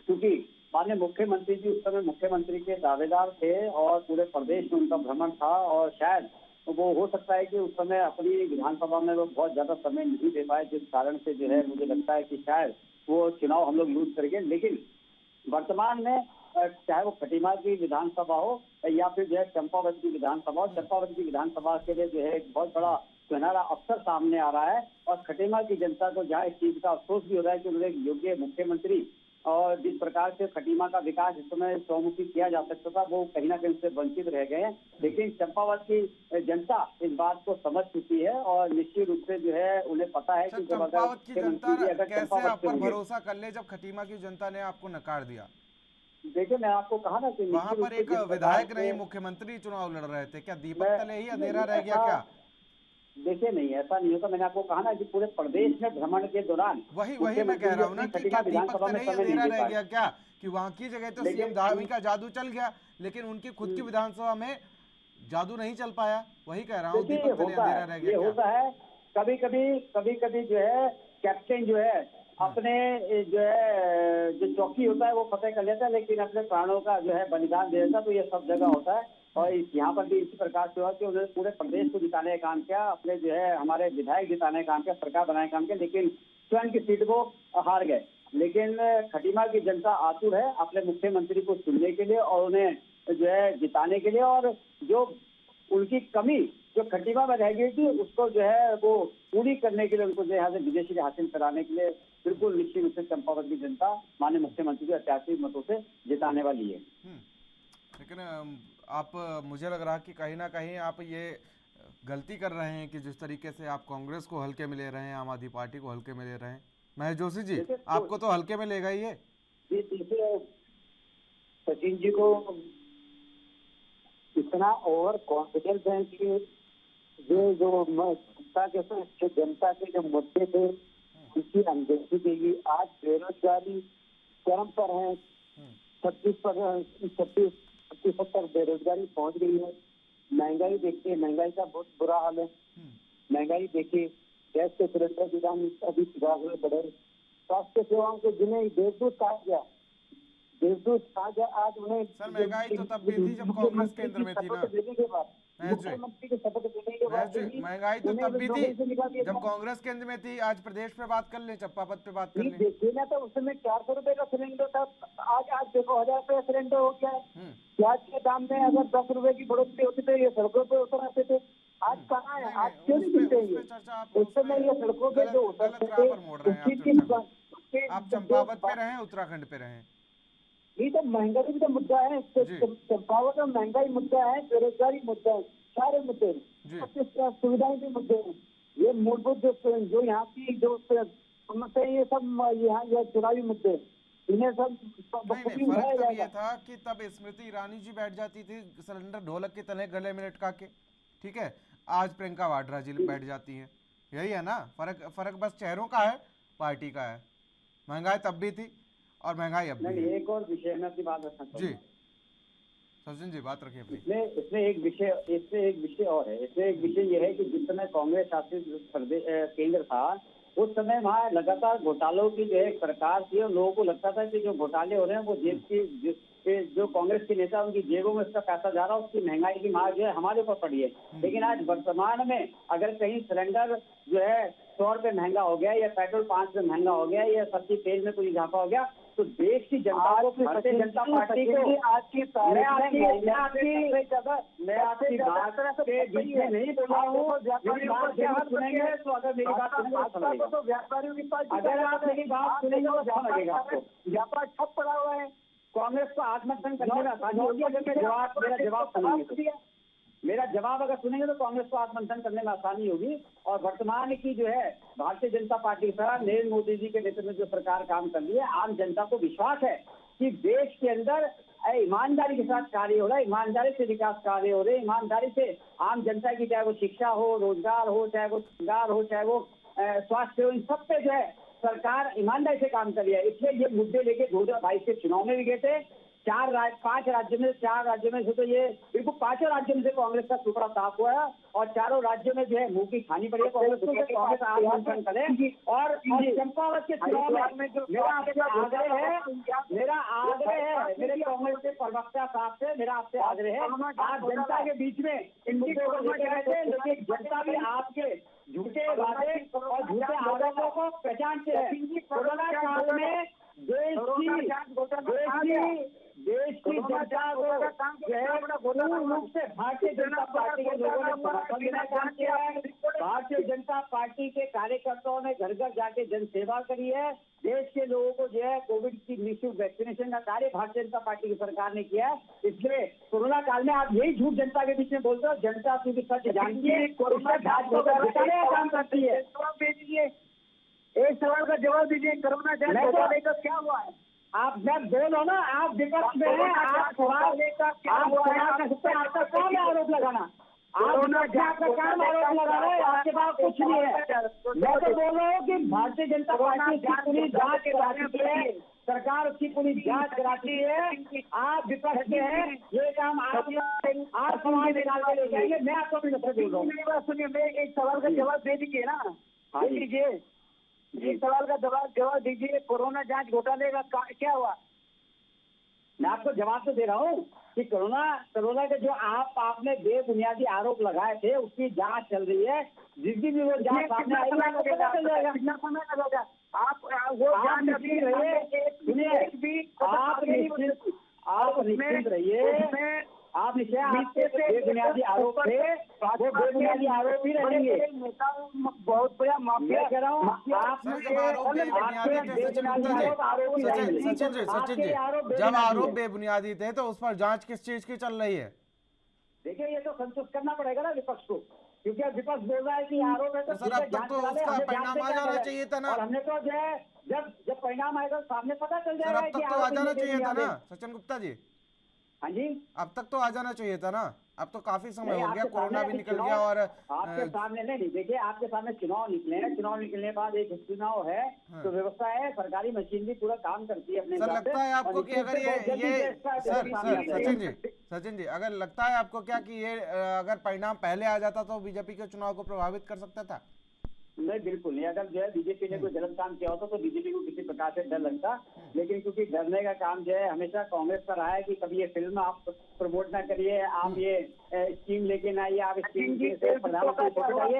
क्योंकि माननीय मुख्यमंत्री जी उस समय मुख्यमंत्री के दावेदार थे और पूरे प्रदेश में उनका भ्रमण था, और शायद वो हो सकता है कि उस समय अपनी विधानसभा में वो बहुत ज्यादा समय नहीं दे पाए, जिस कारण से जो है मुझे लगता है कि शायद वो चुनाव हम लोग लूज करेंगे। लेकिन वर्तमान में चाहे वो खटीमा की विधानसभा हो या फिर जो है चंपावत की विधानसभा हो, चंपावत की विधानसभा के लिए जो है एक बहुत बड़ा सुनहरा अवसर सामने आ रहा है। और खटीमा की जनता को जहाँ इस चीज का अफसोस भी हो रहा है कि उन्हें योग्य मुख्यमंत्री और जिस प्रकार से खटीमा का विकास इस समय चौमुखी किया जा सकता था, वो कहीं ना कहीं से वंचित रह गए हैं। लेकिन चंपावत की जनता इस बात को समझ चुकी है और निश्चित रूप से जो है उन्हें पता है कि जब अगर चंपावत की जनता कैसे चंपावत आप पर भरोसा कर ले जब खटीमा की जनता ने आपको नकार दिया? देखिए, मैं आपको कहा ना कि वहां पर एक विधायक नहीं मुख्यमंत्री चुनाव लड़ रहे थे, क्या दीपक तले ही अंधेरा रह गया क्या? देखिए, नहीं, ऐसा नहीं होता। मैंने आपको कहा ना कि पूरे प्रदेश में भ्रमण के दौरान वही मैं कह रहा हूँ ना कि क्या दीपक तले ही अंधेरा रह गया क्या, कि वहां की जगह तो सीएम धामी का जादू चल गया, लेकिन उनकी खुद की विधानसभा में जादू नहीं चल पाया। वही कह रहा हूँ, दीपक तले अंधेरा रह गया। ये होता है कभी कभी जो है कैप्टन जो है अपने जो है जो चौकी होता है वो फतेह कर लेता है, लेकिन अपने प्राणों का जो है बलिदान दे देता है। तो ये सब जगह होता है और यहाँ पर भी इसी प्रकार से हुआ कि उन्होंने पूरे प्रदेश को जिताने का काम किया, अपने जो है हमारे विधायक जिताने का काम किया, सरकार बनाने का काम किया, लेकिन स्वयं की सीट को हार गए। लेकिन खटीमा की जनता आतुर है अपने मुख्यमंत्री को चुनने के लिए और उन्हें जो है जिताने के लिए, और जो उनकी कमी जो खटीमा में रह गई थी उसको जो है वो पूरी करने के लिए, उनको जो है विदेशी हासिल कराने के लिए बिल्कुल निश्चित रूप से चंपावत की जनता माननीय मुख्यमंत्री को 88 मतों से जिताने वाली है। लेकिन आप, मुझे लग रहा कि कहीं ना कहीं आप ये गलती कर रहे हैं कि जिस तरीके से आप कांग्रेस को हल्के में ले रहे हैं, आम आदमी पार्टी को हल्के में ले रहे हैं। महेश जोशी जी, आपको तो हल्के में लेगा ही ये। देखिए, सचिन जी को इतना ओवर कॉन्फिडेंस है कि ये जो जनता के जो मुद्दे थे उसकी अनदेखी देगी। आज बेरोजगारी चरम पर है, 36% तक बेरोजगारी पहुंच गई है। महंगाई देखिए, महंगाई का बहुत बुरा हाल है। महंगाई देखिए, गैस के सिलेंडर के दाम अभी 50 रुपये बढ़े। स्वास्थ्य सेवाओं को जिन्हें देशदूत कहा गया, आज उन्हें सर महंगाई तो तब भी थी जब कांग्रेस केंद्र में थी ना। मुख्यमंत्री के शपथ देने के बाद महंगाई तो तब भी थी जब कांग्रेस केंद्र में थी। आज प्रदेश पे बात कर ले, चंपावत पे बात कर ले। देखिए ना, तो उस समय 400 रुपए का सिलेंडर था, आज देखो 1000 रुपये सिलेंडर हो गया है। प्याज के दाम में अगर 10 रुपए की बढ़ोतरी होती तो ये सड़कों पे उतर आते थे। आज कहाँ है? आज क्यों नहीं मिलते ये? उस समय ये सड़कों पे जो उतरते थे, आप चंपावत पे रहे, उत्तराखंड पे रहे। ये तो महंगाई भी तो मुद्दा है, चंपावत में महंगाई मुद्दा है, बेरोजगारी मुद्दा है, सारे मुद्दे हैं, सुविधाएं भी मुद्दे हैं। ये मूलभूत जो यहाँ की जो समस्या, ये सब यहाँ चुनावी मुद्दे, इन्हें सब फर्क तब ये था कि तब स्मृति ईरानी जी बैठ जाती थी सिलेंडर ढोलक के तले गले में लटका के, ठीक है। आज प्रियंका वाड्रा जी बैठ जाती है, यही है ना फर्क बस चेहरों का है, पार्टी का है। महंगाई तब भी थी और महंगाई अब भी। एक और विषय में अपनी बात रखना जी सचिन जी, बात रखिए अपनी। इसमें एक विषय और है। इसमें एक विषय ये है कि जिस समय कांग्रेस शासित केंद्र था उस समय वहाँ लगातार घोटालों की जो है सरकार थी और लोगों को लगता था कि जो घोटाले हो रहे हैं वो जेब की जो कांग्रेस के नेता उनकी जेबों में उसका पैसा जा रहा है, उसकी महंगाई की मार जो है हमारे ऊपर पड़ी है। लेकिन आज वर्तमान में अगर कहीं सिलेंडर जो है 100 रुपये महंगा हो गया या पेट्रोल 5 रुपये महंगा हो गया या सब्जी तेल में कोई इजाफा हो गया तो देश की जनता को, भारतीय जनता पार्टी को, मैं आपकी बात के बीच में नहीं बोल रहा हूँ, मेरी बात जरूर सुनेंगे तो अगर मेरी बात सुनेंगे तो अच्छा लगेगा। व्यापारियों की पार्टी, अगर आप मेरी बात सुनेंगे तो अच्छा लगेगा आपको। व्यापार ठप पड़ा हुआ है। कांग्रेस को आत्मदहन करने में आसानी होगी अगर मेरा जवाब सुनेंगे। मेरा जवाब अगर सुनेंगे तो कांग्रेस को आत्ममंथन करने में आसानी होगी। और वर्तमान की जो है भारतीय जनता पार्टी की सरकार, नरेंद्र मोदी जी के नेतृत्व में जो सरकार काम कर रही है, आम जनता को विश्वास है कि देश के अंदर ईमानदारी के साथ कार्य हो रहा है, ईमानदारी से विकास कार्य हो रहे हैं, ईमानदारी से आम जनता की, चाहे वो शिक्षा हो, रोजगार हो, चाहे वो रोजगार हो, चाहे वो स्वास्थ्य हो, इन सब पे जो है सरकार ईमानदारी से काम कर रही है। इसलिए ये मुद्दे लेके 2022 के चुनाव में भी गए थे। 4 राज्यों में से तो ये बिल्कुल 5 राज्यों में से कांग्रेस का टुकड़ा साफ हुआ है और 4 राज्यों में जो है मुंह की खानी पड़ी है कांग्रेस को। कांग्रेस आत्ममंथन करे और चंपावत के चुनाव में मेरा आपसे आग्रह है, मेरे कांग्रेस के प्रवक्ता साहब से मेरा आपसे आग्रह है, आप जनता के बीच में इन मुद्दों को लेकर गए थे, लेकिन जनता भी आपके झूठे वादे और झूठे आरोपों को पहचानते हैं। कोरोना काल में देश की जनता को पूर्ण रूप से भारतीय जनता पार्टी के लोगों ने समर्थन देना काम किया है। भारतीय जनता पार्टी के कार्यकर्ताओं ने घर घर जाके जन सेवा करी है। देश के लोगों को जो है कोविड की निःशुल्क वैक्सीनेशन का कार्य भारतीय जनता पार्टी की सरकार ने किया है। इसलिए कोरोना काल में आप यही झूठ जनता के बीच में बोलते हो। जनता क्योंकि सच जानती है, कोरोना भाजपा का जिताने का काम करती है। एक सवाल का जवाब दीजिए, कोरोना जांच घोटाले का क्या हुआ है? आप जब बोलो ना, आप विपक्ष में हैं, आप सवाल लेकर क्या हुआ है आपका काम है आरोप लगाना। आप का काम आरोप लगा रहे हैं, आपके पास कुछ नहीं है। मैं तो बोल रहा हूँ कि भारतीय जनता पार्टी की पूरी जांच कराती है, सरकार उसकी पूरी जांच कराती है। आप विपक्ष में हैं, ये काम आप समाज निकाल के ले जाएंगे। मैं आपको अपनी नफरत बोल रहा हूँ। मेरी बात सुनिए, मैं एक सवाल का जवाब दे दीजिए ना, दे दीजिए। एक सवाल का जवाब दीजिए, कोरोना जांच घोटाले का क्या हुआ? मैं आपको जवाब तो दे रहा हूँ कि कोरोना के जो आपने बेबुनियादी आरोप लगाए थे उसकी जांच चल रही है। जिस दिन भी वो जांच सामने आएगी आपको पता चल जाएगा। कितना समय लगेगा? आप वो जांच अभी रहिए, सुनिए, आप निश्चिंत रहिए। आप निश्चय आपके बेबुनियादी आरोप थे, वो बेबुनियादी आरोप ही रहेंगे। बहुत बड़ा माफिया सचिन जी, जब आरोप बेबुनियादी थे तो उस पर जांच किस चीज की चल रही है? देखिए, ये तो संतुष्ट करना पड़ेगा ना विपक्ष को, क्योंकि अब विपक्ष बोल रहा है कि आरोप है तो सर अब तक तो उसका परिणाम आ जाना चाहिए था ना। और हमने तो जो है जब परिणाम आएगा सामने पता चल जाएगा। अब तक तो आ जाना चाहिए था ना सचिन गुप्ता जी। हाँ जी, अब तक तो आ जाना चाहिए था ना। अब तो काफी समय हो गया, कोरोना भी निकल गया और आपके सामने नहीं। देखिए, आपके सामने चुनाव निकले हैं, चुनाव निकलने के बाद एक चुनाव है तो व्यवस्था है, सरकारी मशीनरी पूरा काम करती है अपने। सर लगता है आपको कि अगर ये सचिन जी अगर लगता है आपको क्या कि ये अगर परिणाम पहले आ जाता तो बीजेपी के चुनाव को प्रभावित कर सकता था? नहीं, बिल्कुल नहीं। अगर जो है बीजेपी ने कोई गलत काम किया होता तो बीजेपी को किसी प्रकार से डर लगता, लेकिन क्योंकि डरने का काम जो है हमेशा कांग्रेस का रहा है कि कभी ये फिल्म आप प्रमोट ना करिए, आप ये स्कीम लेके ना आइए, आप स्कीम से प्रधानमंत्री फोटो आइए।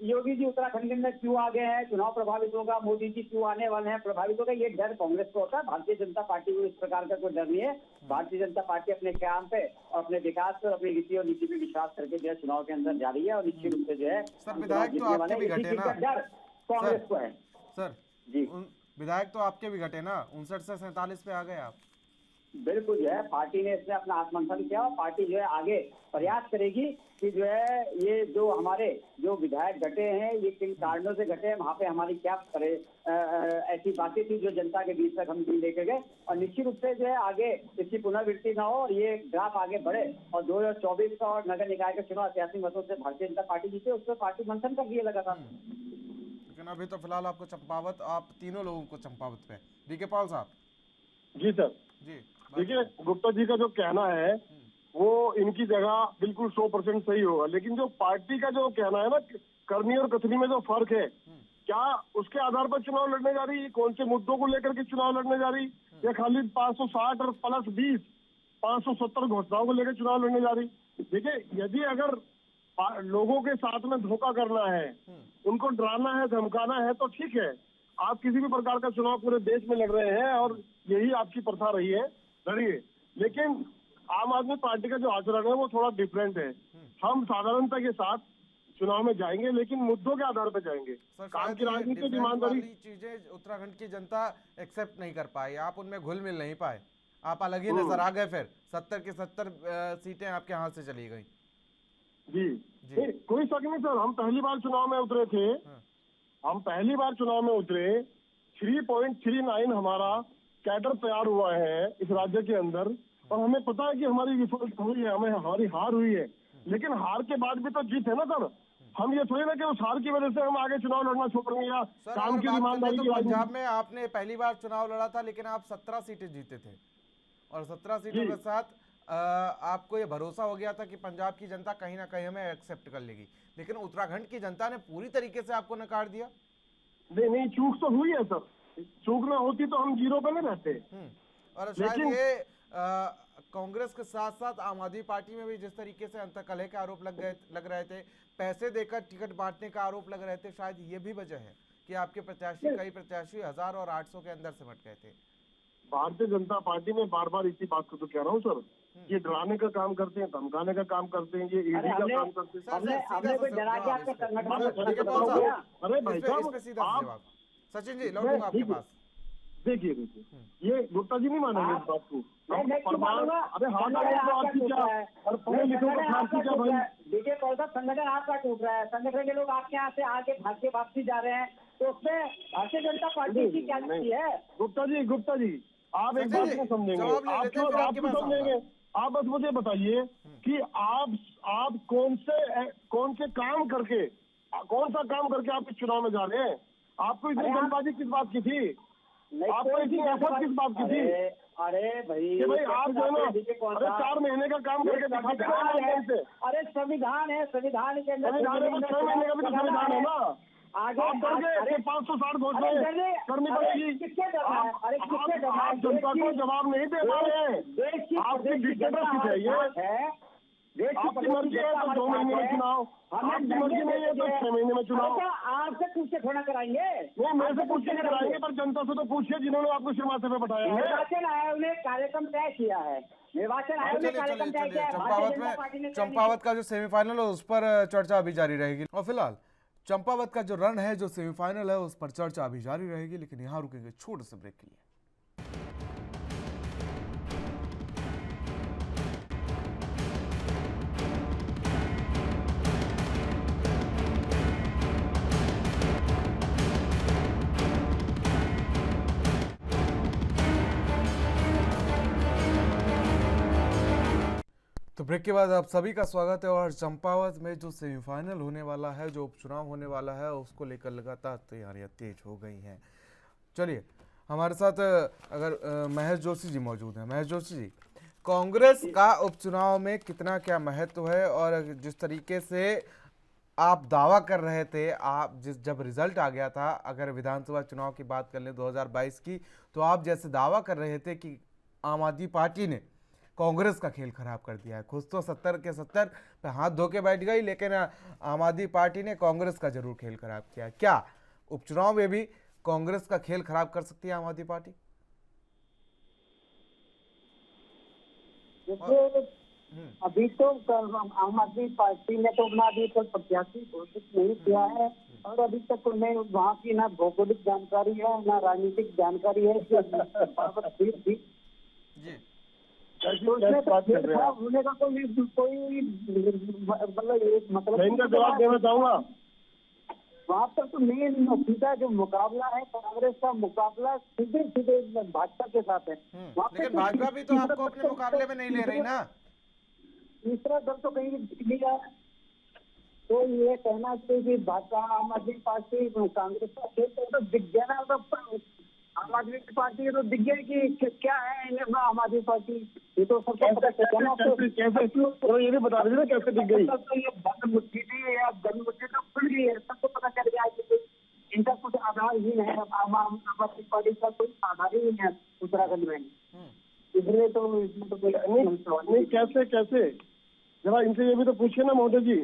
योगी जी उत्तराखंड में क्यों आ गए हैं, चुनाव प्रभावित होगा, मोदी जी क्यों आने वाले हैं, प्रभावित होगा, ये डर कांग्रेस को होता है। भारतीय जनता पार्टी को इस प्रकार का कोई डर नहीं है। भारतीय जनता पार्टी अपने काम पे और अपने विकास पर, अपनी रीति और नीति पे विश्वास करके जो है चुनाव के अंदर जा रही है और निश्चित रूप से जो है सर विधायक तो आपके भी घटे ना, डर कांग्रेस को है। सर जी, विधायक तो आपके भी घटे ना, 59 से 47 पे आ गए आप। बिल्कुल जो है पार्टी ने इसमें अपना आत्ममंथन किया और पार्टी जो है आगे प्रयास करेगी कि जो है ये जो हमारे जो विधायक घटे हैं ये किन कारणों से घटे हैं, वहाँ पे हमारी क्या ऐसी बातें थी जो जनता के बीच तक हम लेके गए और निश्चित रूप से जो है आगे इसकी पुनरावृत्ति ना हो और ये ग्राफ आगे बढ़े और 2024 का और नगर निकाय का चुनाव 83 मतों से भारतीय जनता पार्टी जीते, उस पर पार्टी मंथन कर दिए लगातार। लेकिन अभी तो फिलहाल आपको चंपावत, आप तीनों लोगों को चंपावत पे। डीके पॉल साहब। जी सर। जी देखिए, गुप्ता जी का जो कहना है वो इनकी जगह बिल्कुल 100% सही होगा, लेकिन जो पार्टी का जो कहना है ना, करनी और कथनी में जो फर्क है, क्या उसके आधार पर चुनाव लड़ने जा रही है, कौन से मुद्दों को लेकर के चुनाव लड़ने जा रही, या खाली 560 और प्लस 20 570 घोषणाओं को लेकर चुनाव लड़ने जा रही। देखिए, यदि अगर लोगों के साथ में धोखा करना है, उनको डराना है, धमकाना है, तो ठीक है, आप किसी भी प्रकार का चुनाव पूरे देश में लड़ रहे हैं और यही आपकी प्रथा रही है, लड़िए। लेकिन आम आदमी पार्टी का जो आचरण है वो थोड़ा डिफरेंट है। हम साधारणता के साथ चुनाव में जाएंगे, लेकिन मुद्दों के आधार पर जाएंगे। काम की राजनीति, ईमानदारी चीजें उत्तराखंड की जनता एक्सेप्ट नहीं कर पाई, आप उनमें घुल मिल नहीं पाए, आप अलग ही नजर आ गए। फिर 70 की 70 सीटें आपके हाथ से चली गई। जी कोई शक नहीं सर, हम पहली बार चुनाव में उतरे थे, हम पहली बार चुनाव में उतरे, 3.39 हमारा कैडर तैयार हुआ है इस राज्य के अंदर, और हमें पता है कि हमारी विफलता हुई है, हमारी हार हुई है, लेकिन हार के बाद भी तो जीत है ना सर। हम ये थोड़ी ना कि उस हार की वजह से हम आगे चुनाव लड़ना छोड़ देंगे या काम की ईमानदारी की। पंजाब में आपने पहली बार चुनाव लड़ा था, लेकिन आप 17 सीटें जीते थे, और 17 सीटों के साथ आपको ये भरोसा हो गया था कि पंजाब की जनता कहीं ना कहीं हमें एक्सेप्ट कर लेगी, लेकिन उत्तराखंड की जनता ने पूरी तरीके से आपको नकार दिया। नहीं, चूक तो हुई है सर, चूक ना होती तो हम 0 पे नहीं रहते। और शायद ये कांग्रेस के साथ साथ आम आदमी पार्टी में भी जिस तरीके से अंतर्कलह के आरोप लग रहे थे, पैसे देकर टिकट बांटने का आरोप लग रहे थे, शायद ये भी वजह है कि आपके प्रत्याशी, कई प्रत्याशी 1000 और 800 के अंदर सिमट गए थे। भारतीय जनता पार्टी में बार बार इसी बात को तो कह रहा हूँ सर, ये डराने का काम करते हैं, धमकाने का काम करते हैं, ये ईडी का काम करते हैं। अरे भाई साहब, सचिन जी लौटूंगा आपके पास। देखिए ये गुप्ता जी नहीं मानेंगे इस बात को। अरे हाँ, आपकी क्या और पढ़े लिखों को फांसी क्या भाई। देखिए कौन सा संगठन आपका टूट रहा है, संगठन के लोग आपके यहाँ से आगे भाग के वापसी जा रहे हैं, तो उसमें भारतीय जनता पार्टी की क्या स्थिति है। गुप्ता जी आप एक बात को समझेंगे, आप समझेंगे, आप बस मुझे बताइए कि आप कौन से काम करके, कौन सा काम करके आप इस चुनाव में जा रहे हैं। आपको इतनी जल्दबाजी किस बात की थी, आपको इतनी एफर्ट किस बात की थी। अरे भाई आप जो है ना, अरे 4 महीने का काम करके दिखाते हैं। अरे संविधान है, संविधान के अंदर 6 महीने का भी तो संविधान है ना। आगे आप करके 560 घोषणाएं करनी पड़ेगी। आप जनता को जवाब नहीं दे पा रहे हैं, आपकी डिक्टेटरशिप है ये। आपकी मर्जी है तो 2 महीने में चुनाव, आपकी मर्जी नहीं है तो 6 महीने में चुनाव। आपसे पूछ के थोड़ा कराएंगे, नहीं मेरे से पूछ के कराएंगे, पर जनता से तो पूछिए जिन्होंने आपको सिरमाथे पे बताया है। निर्वाचन आयोग ने कार्यक्रम तय किया है, निर्वाचन आयोग ने कार्यक्रम तय किया है। चंपावत का जो सेमीफाइनल है उस पर चर्चा अभी जारी रहेगी, और फिलहाल चंपावत का जो रन है, जो सेमीफाइनल है, उस पर चर्चा अभी जारी रहेगी, लेकिन यहाँ रुकेंगे छोटे से ब्रेक के लिए। तो ब्रेक के बाद आप सभी का स्वागत है। और चंपावत में जो सेमीफाइनल होने वाला है, जो उपचुनाव होने वाला है, उसको लेकर लगातार तैयारियां तेज हो गई हैं। चलिए हमारे साथ अगर महेश जोशी जी मौजूद हैं। महेश जोशी जी, कांग्रेस का उपचुनाव में कितना क्या महत्व है, और जिस तरीके से आप दावा कर रहे थे, आप जब रिजल्ट आ गया था, अगर विधानसभा चुनाव की बात कर लें 2022 की, तो आप जैसे दावा कर रहे थे कि आम आदमी पार्टी ने कांग्रेस का खेल खराब कर दिया है, खुद तो 70 के 70 पे हाथ धो के बैठ गई, लेकिन आम आदमी पार्टी ने कांग्रेस का जरूर खेल खराब किया। क्या उपचुनाव में भी कांग्रेस का खेल खराब कर सकती है आम आदमी पार्टी? अभी तो आम आदमी पार्टी ने तो अपना अभी तक प्रत्याशी घोषित नहीं किया है, और अभी तक उन्हें वहाँ की ना भौगोलिक जानकारी है, ना राजनीतिक जानकारी है। होने का कोई मतलब जवाब देना चाहूंगा। वहाँ पर तो मेन सीधा जो मुकाबला है कांग्रेस का मुकाबला सीधे सीधे भाजपा के साथ है। लेकिन भाजपा भी तो आपको अपने मुकाबले में नहीं ले रही ना। तीसरा दल तो कहीं दिख रहा है, तो ये कहना चाहिए कि भाजपा आम आदमी पार्टी कांग्रेस का खेल तो दिख गया ना। आम आदमी पार्टी तो दिख गया कि क्या है इन्हें आम आदमी पार्टी, ये तो सबको पता चलना। तो ये भी बता दीजिए कैसे दिख गई। ये बंद मुट्ठी थी या बंद मुट्ठी तो खुल गई है, सबको पता चल गया कि इनका कुछ आधार ही नहीं है। आम आदमी पार्टी का कोई आधार ही नहीं है उत्तराखंड में, इसलिए तो इसमें तो नहीं। कैसे जरा इनसे ये भी तो पूछिए ना महोदय जी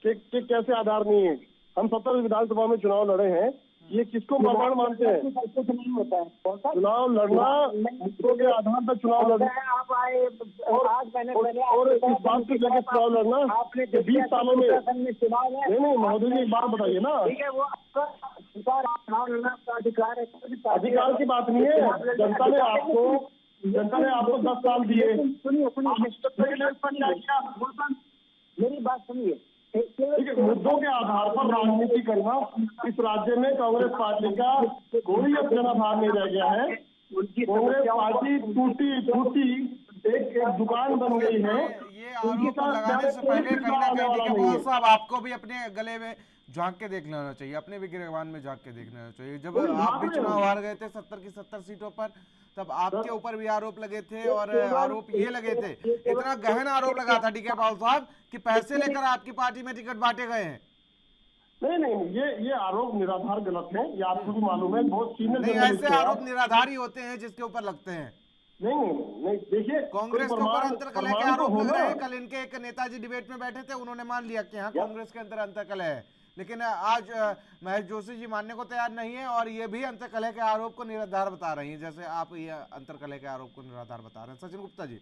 कि कैसे आधार नहीं है। हम 70 विधानसभा में चुनाव लड़े हैं, ये किसको प्रमाण मानते हैं? नहीं होता है चुनाव लड़ना मुद्दों के आधार पर चुनाव लड़ना आप आए और इस बात को लेकर चुनाव लड़ना आपने 20 सालों में चुनाव है। नहीं महोदय जी, एक बात बताइए ना। ठीक है, वो आपका चुनाव लड़ना आपका अधिकार है। अधिकार की बात नहीं है, जनता ने आपको 10 साल दिए। मेरी बात सुनिए, मुद्दों के आधार पर राजनीति करना इस राज्य में कांग्रेस पार्टी का कोई अब जनाधार नहीं रह गया है। कांग्रेस पार्टी टूटी एक दुकान बन गई है। ये आरोप लगाने से पहले कहीं ना कहीं डीके पॉल साहब आपको भी अपने गले में झांक के देख लेना चाहिए, अपने भी गिरबान में झांक के देख लेना चाहिए। जब आप भी चुनाव हार गए थे 70 की 70 सीटों पर, तब आपके ऊपर भी आरोप लगे थे और आरोप ये लगे थे, इतना गहन आरोप लगा था डीके पॉल साहब कि पैसे लेकर आपकी पार्टी में टिकट बांटे गए हैं। नहीं, ये आरोप निराधार गलत है, ये आपको भी मालूम है। बहुत सीनियर नहीं, ऐसे आरोप निराधार ही होते हैं जिसके ऊपर लगते हैं। नहीं, देखिए कांग्रेस के ऊपर अंतरकलह के आरोप लग रहे हैं। कल इनके एक नेताजी डिबेट में बैठे थे, उन्होंने मान लिया कि हाँ कांग्रेस के अंदर अंतरकलह है, लेकिन आज महेश जोशी जी मानने को तैयार नहीं है और ये भी अंतरकलह के आरोप को निराधार बता रही हैं, जैसे आप ये अंतरकलह के आरोप को निराधार बता रहे हैं। सचिन गुप्ता जी,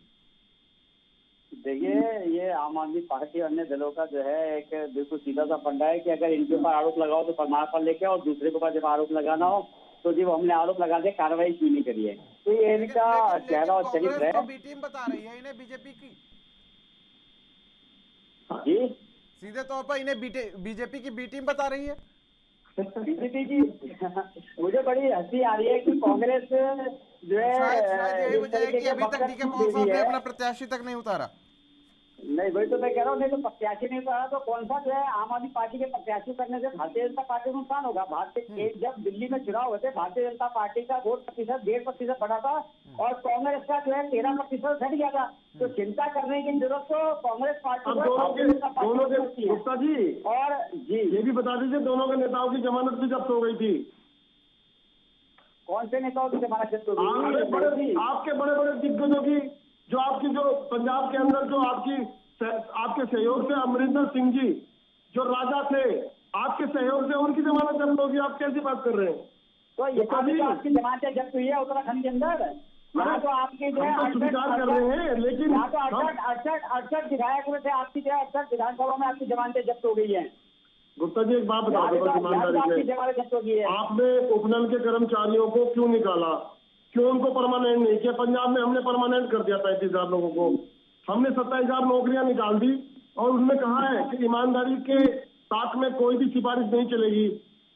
देखिए, ये आम आदमी पार्टी अन्य दलों का जो है एक बिल्कुल सीधा सा फंडा है कि अगर इनके ऊपर आरोप लगाओ तो प्रमाण पत्र लेके और दूसरे के ऊपर जब आरोप लगाना हो तो जब हमने आरोप लगा दिया कार्रवाई क्यों नहीं करी है। तो ये इनका चेहरा और चरित्र है। बी टीम बता रही है इन्हें बीजेपी की, जी सीधे तौर पर इन्हें बीजेपी की बी टीम बता रही है। बीजेपी की मुझे बड़ी हंसी आ रही है कि कांग्रेस जो है शायद यही वजह है कि अभी तक डीके पॉल साहब ने अपना प्रत्याशी तक नहीं उतारा। नहीं, वही तो मैं कह रहा हूँ, नहीं तो प्रत्याशी नहीं उतारा तो कौन सा जो है आम आदमी पार्टी के प्रत्याशी करने से भारतीय जनता पार्टी को नुकसान होगा। जब दिल्ली में चुनाव होते भारतीय जनता पार्टी का वोट प्रतिशत 1.5% बढ़ा था और कांग्रेस का जो है 13% घट गया था। तो चिंता करने की जरूरत तो कांग्रेस पार्टी दोनों के गुप्ता जी और जी ये भी बता दीजिए, दोनों के नेताओं की जमानत भी जब्त हो गई थी। कौन से नेताओं की जमानत जब्त हो गई? आपके बड़े बड़े दिग्गजों की, जो आपकी जो पंजाब के अंदर जो आपके सहयोग से अमरिंदर सिंह जी जो राजा थे, आपके सहयोग से उनकी जमानत जब्त होगी। आप कैसी बात कर रहे हैं? तो ये आपकी जमानतें जब्त हुई है उत्तराखंड के अंदर। यहाँ तो आपकी जो है स्वीकार कर रहे हैं, लेकिन यहाँ तो 68 विधायक में से आपकी जो है 68 विधानसभा में आपकी जमानतें जब्त हो गई है। गुप्ता जी एक बात बता दो ईमानदारी से, आपने उपनल के कर्मचारियों को क्यों निकाला? क्यों उनको परमानेंट नहीं किया? पंजाब में हमने परमानेंट कर दिया 35,000 लोगों को। हमने 27,000 नौकरियां निकाल दी और उसमें कहा है कि ईमानदारी के साथ में कोई भी सिफारिश नहीं चलेगी।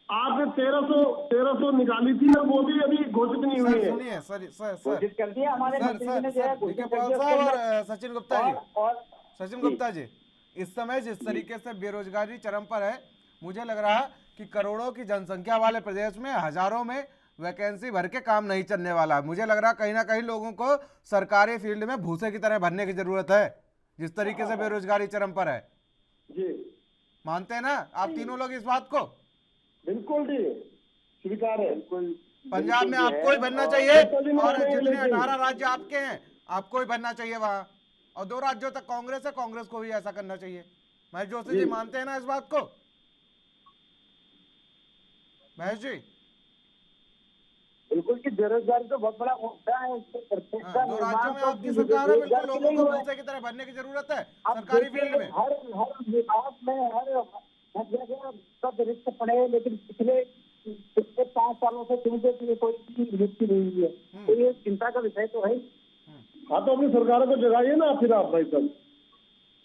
आपने 1300 निकाली थी और वो भी अभी घोषित नहीं हुई है। सुनिए सर घोषित कर दिया हमारे डीके पॉल साहब और सचिन गुप्ता जी, सचिन गुप्ता जी, इस समय जिस तरीके से बेरोजगारी चरम पर है, मुझे लग रहा है कि करोड़ों की जनसंख्या वाले प्रदेश में हजारों में वैकेंसी भर के काम नहीं चलने वाला है। मुझे लग रहा है कहीं ना कहीं लोगों को सरकारी फील्ड में भूसे की तरह भरने की जरूरत है, जिस तरीके से बेरोजगारी चरम पर है। जी मानते हैं ना आप तीनों लोग इस बात को? बिल्कुल जी, स्वीकार है। पंजाब में आपको ही बनना चाहिए और जितने 18 राज्य आपके हैं आपको ही बनना चाहिए वहां, और 2 राज्यों तक कांग्रेस है, कांग्रेस को भी ऐसा करना चाहिए। महेश जोशी जी मानते हैं ना इस बात को? महेश जी, बिल्कुल की बेरोजगारी तो बहुत बड़ा मुद्दा है। 2 राज्यों में आपकी सरकार है, बिल्कुल लोगों को भूसे की तरह भरने की जरूरत है सरकारी फील्ड में। हर विभाग में हर जगह सब रिक्त पड़े हैं, लेकिन पिछले 5 सालों से सुनते कि कोई नियुक्ति नहीं हुई है। तो ये चिंता का विषय तो है। हाँ, तो अपनी सरकारों को जगाइए ना फिर आप भाई साहब।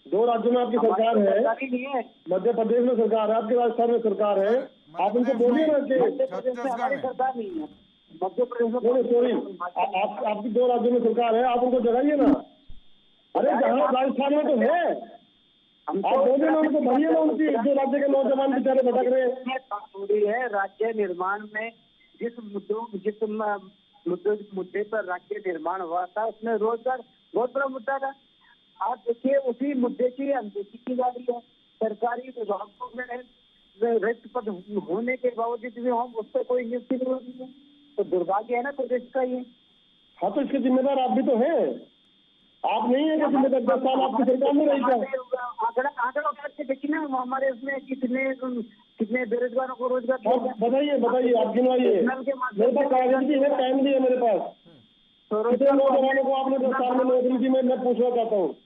2 राज्यों में आपकी सरकार है, मध्य प्रदेश में सरकार है, आपके राजस्थान में सरकार है। आप उनको बोलिए ना कि हमारी सरकार नहीं है मध्य प्रदेश में। सॉरी, आपकी 2 राज्यों में सरकार है, आप उनको जगाइए ना। अरे जहाँ राजस्थान में तो है, आप बोलिए ना उनको, भरिए ना उनकी। 2 राज्य के नौजवान बेचारे भटक रहे हैं। राज्य निर्माण में जिस मुद्दे पर राज्य निर्माण हुआ था, उसमें रोजगार बहुत बड़ा मुद्दा था। आप देखिए उसी मुद्दे की अनदेखी की जा रही है। सरकारी विभागों में रिक्त पद होने के बावजूद भी हम उस पर कोई नियुक्ति नहीं हो रही है, तो दुर्भाग्य है ना प्रदेश का ये। हाँ, तो इसके जिम्मेदार आप भी तो हैं। आप नहीं है किसी में 10 साल आपकी सरकार में रही क्या? आंकड़ा करके देखिए ना हमारे इसमें कितने बेरोजगारों को रोजगार दिया गया। बताइए आप गिनवाइए। मेरे पास कागज भी है, पेन भी है मेरे पास। कितने नौजवानों को आपने 10 साल में नौकरी दी, मैं पूछना चाहता हूँ।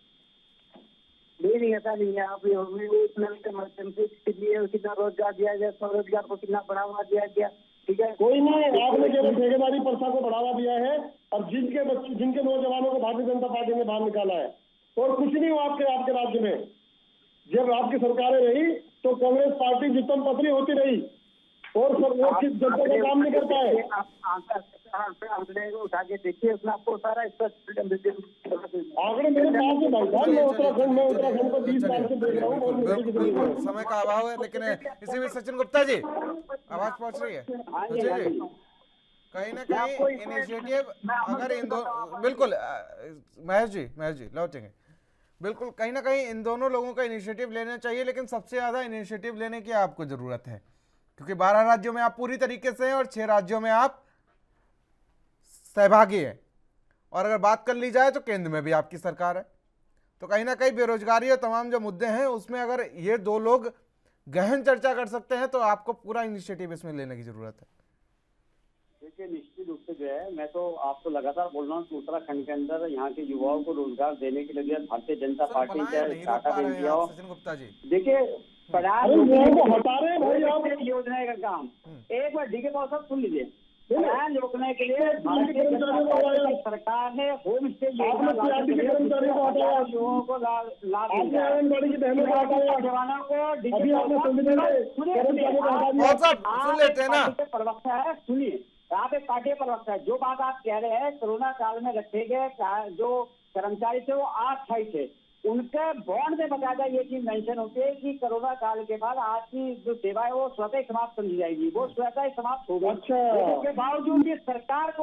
नहीं ऐसा नहीं है। आप उस नल के माध्यम से कितना रोजगार दिया गया, स्वरोजगार को कितना बढ़ावा दिया गया, ठीक है। कोई नहीं, आपने केवल ठेकेदारी प्रथा को बढ़ावा दिया है और जिनके नौजवानों को भारतीय जनता पार्टी ने बाहर निकाला है, और कुछ नहीं हुआ आपके राज्य में। जब आपकी सरकारें रही तो कांग्रेस पार्टी जितम पत्री होती रही और सब जनता का काम नहीं करता है। आंकड़े उठा के देखिए, उसमें आपको सारा आंकड़े मेरे पास है भाई साहब। मैं उत्तराखंड को 20 साल से देख रहा हूँ। बिल्कुल समय का अभाव है, लेकिन इसी में सचिन गुप्ता जी आवाज पहुंच रही है। सचिन जी, कहीं ना कहीं इनिशिएटिव अगर इन दोनों, बिल्कुल महेश जी लौटेंगे, बिल्कुल कहीं ना कहीं इन दोनों लोगों का इनिशिएटिव लेना चाहिए, लेकिन सबसे ज्यादा इनिशिएटिव लेने की आपको जरूरत है, क्योंकि 12 राज्यों में आप पूरी तरीके से हैं और 6 राज्यों में आप सहभागी हैं, और अगर बात कर ली जाए तो केंद्र में भी आपकी सरकार है। तो कहीं ना कहीं बेरोजगारी और तमाम जो मुद्दे हैं उसमें अगर ये दो लोग गहन चर्चा कर सकते हैं तो आपको पूरा इनिशिएटिव इसमें लेने की जरूरत है। देखिए, निश्चित रूप से जो है, मैं तो आपको लगातार बोल रहा हूँ कि उत्तराखंड के अंदर यहाँ के युवाओं को रोजगार देने के लिए भारतीय जनता पार्टी चाहे टाटा इंडिया हो, सचिन गुप्ता जी देखिए हटा रहे हैं भाई आप। योजना का काम एक बार डीके साहब सुन लीजिए। पलायन रोकने के लिए सरकार ने होम स्टे युवाओं को लाभ सुन लेते हैं ना। प्रवक्ता है, सुनिए, आप एक पार्टी प्रवक्ता है। जो बात आप कह रहे हैं, कोरोना काल में रखे गए जो कर्मचारी थे वो 8 थे, उनके बॉन्ड में बकायदा ये चीज मेंशन होती है कि कोरोना काल के बाद आज की जो सेवा है वो स्वतः ही समाप्त समझी जाएगी। वो स्वतः ही समाप्त हो गई। इसके बावजूद भी सरकार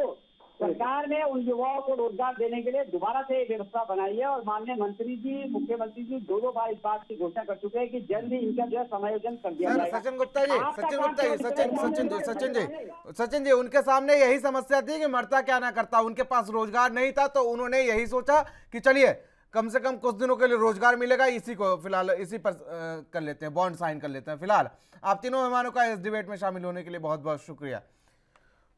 ने उन युवाओं को रोजगार देने के लिए दोबारा से व्यवस्था बनाई है, और माननीय मंत्री जी, मुख्यमंत्री जी 2 बार इस बात की घोषणा कर चुके हैं कि जल्द ही इनका जो है समायोजन कर दिया जाएगा। सचिन जी उनके सामने यही समस्या थी कि मरता क्या ना करता, उनके पास रोजगार नहीं था, तो उन्होंने यही सोचा कि चलिए कम से कम कुछ दिनों के लिए रोजगार मिलेगा, इसी को फिलहाल इसी पर कर लेते हैं, बॉन्ड साइन कर लेते हैं। फिलहाल आप तीनों मेहमानों का इस डिबेट में शामिल होने के लिए बहुत बहुत शुक्रिया।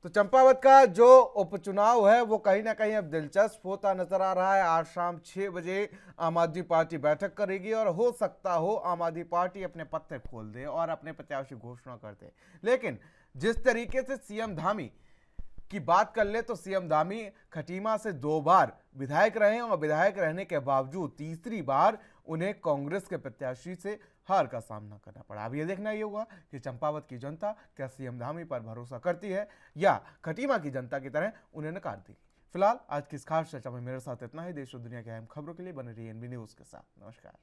तो चंपावत का जो उपचुनाव है वो कहीं ना कहीं अब दिलचस्प होता नजर आ रहा है। आज शाम 6 बजे आम आदमी पार्टी बैठक करेगी और हो सकता हो आम आदमी पार्टी अपने पत्ते खोल दे और अपने प्रत्याशी घोषणा कर दे। लेकिन जिस तरीके से सीएम धामी की बात कर ले तो सीएम धामी खटीमा से 2 बार विधायक रहे और विधायक रहने के बावजूद तीसरी बार उन्हें कांग्रेस के प्रत्याशी से हार का सामना करना पड़ा। अब यह देखना ही होगा कि चंपावत की जनता क्या सीएम धामी पर भरोसा करती है या खटीमा की जनता की तरह उन्हें नकार देगी। फिलहाल आज की इस खास चर्चा में मेरे साथ इतना ही। देश और दुनिया की अहम खबरों के लिए बने रहिए एनबी न्यूज के साथ। नमस्कार।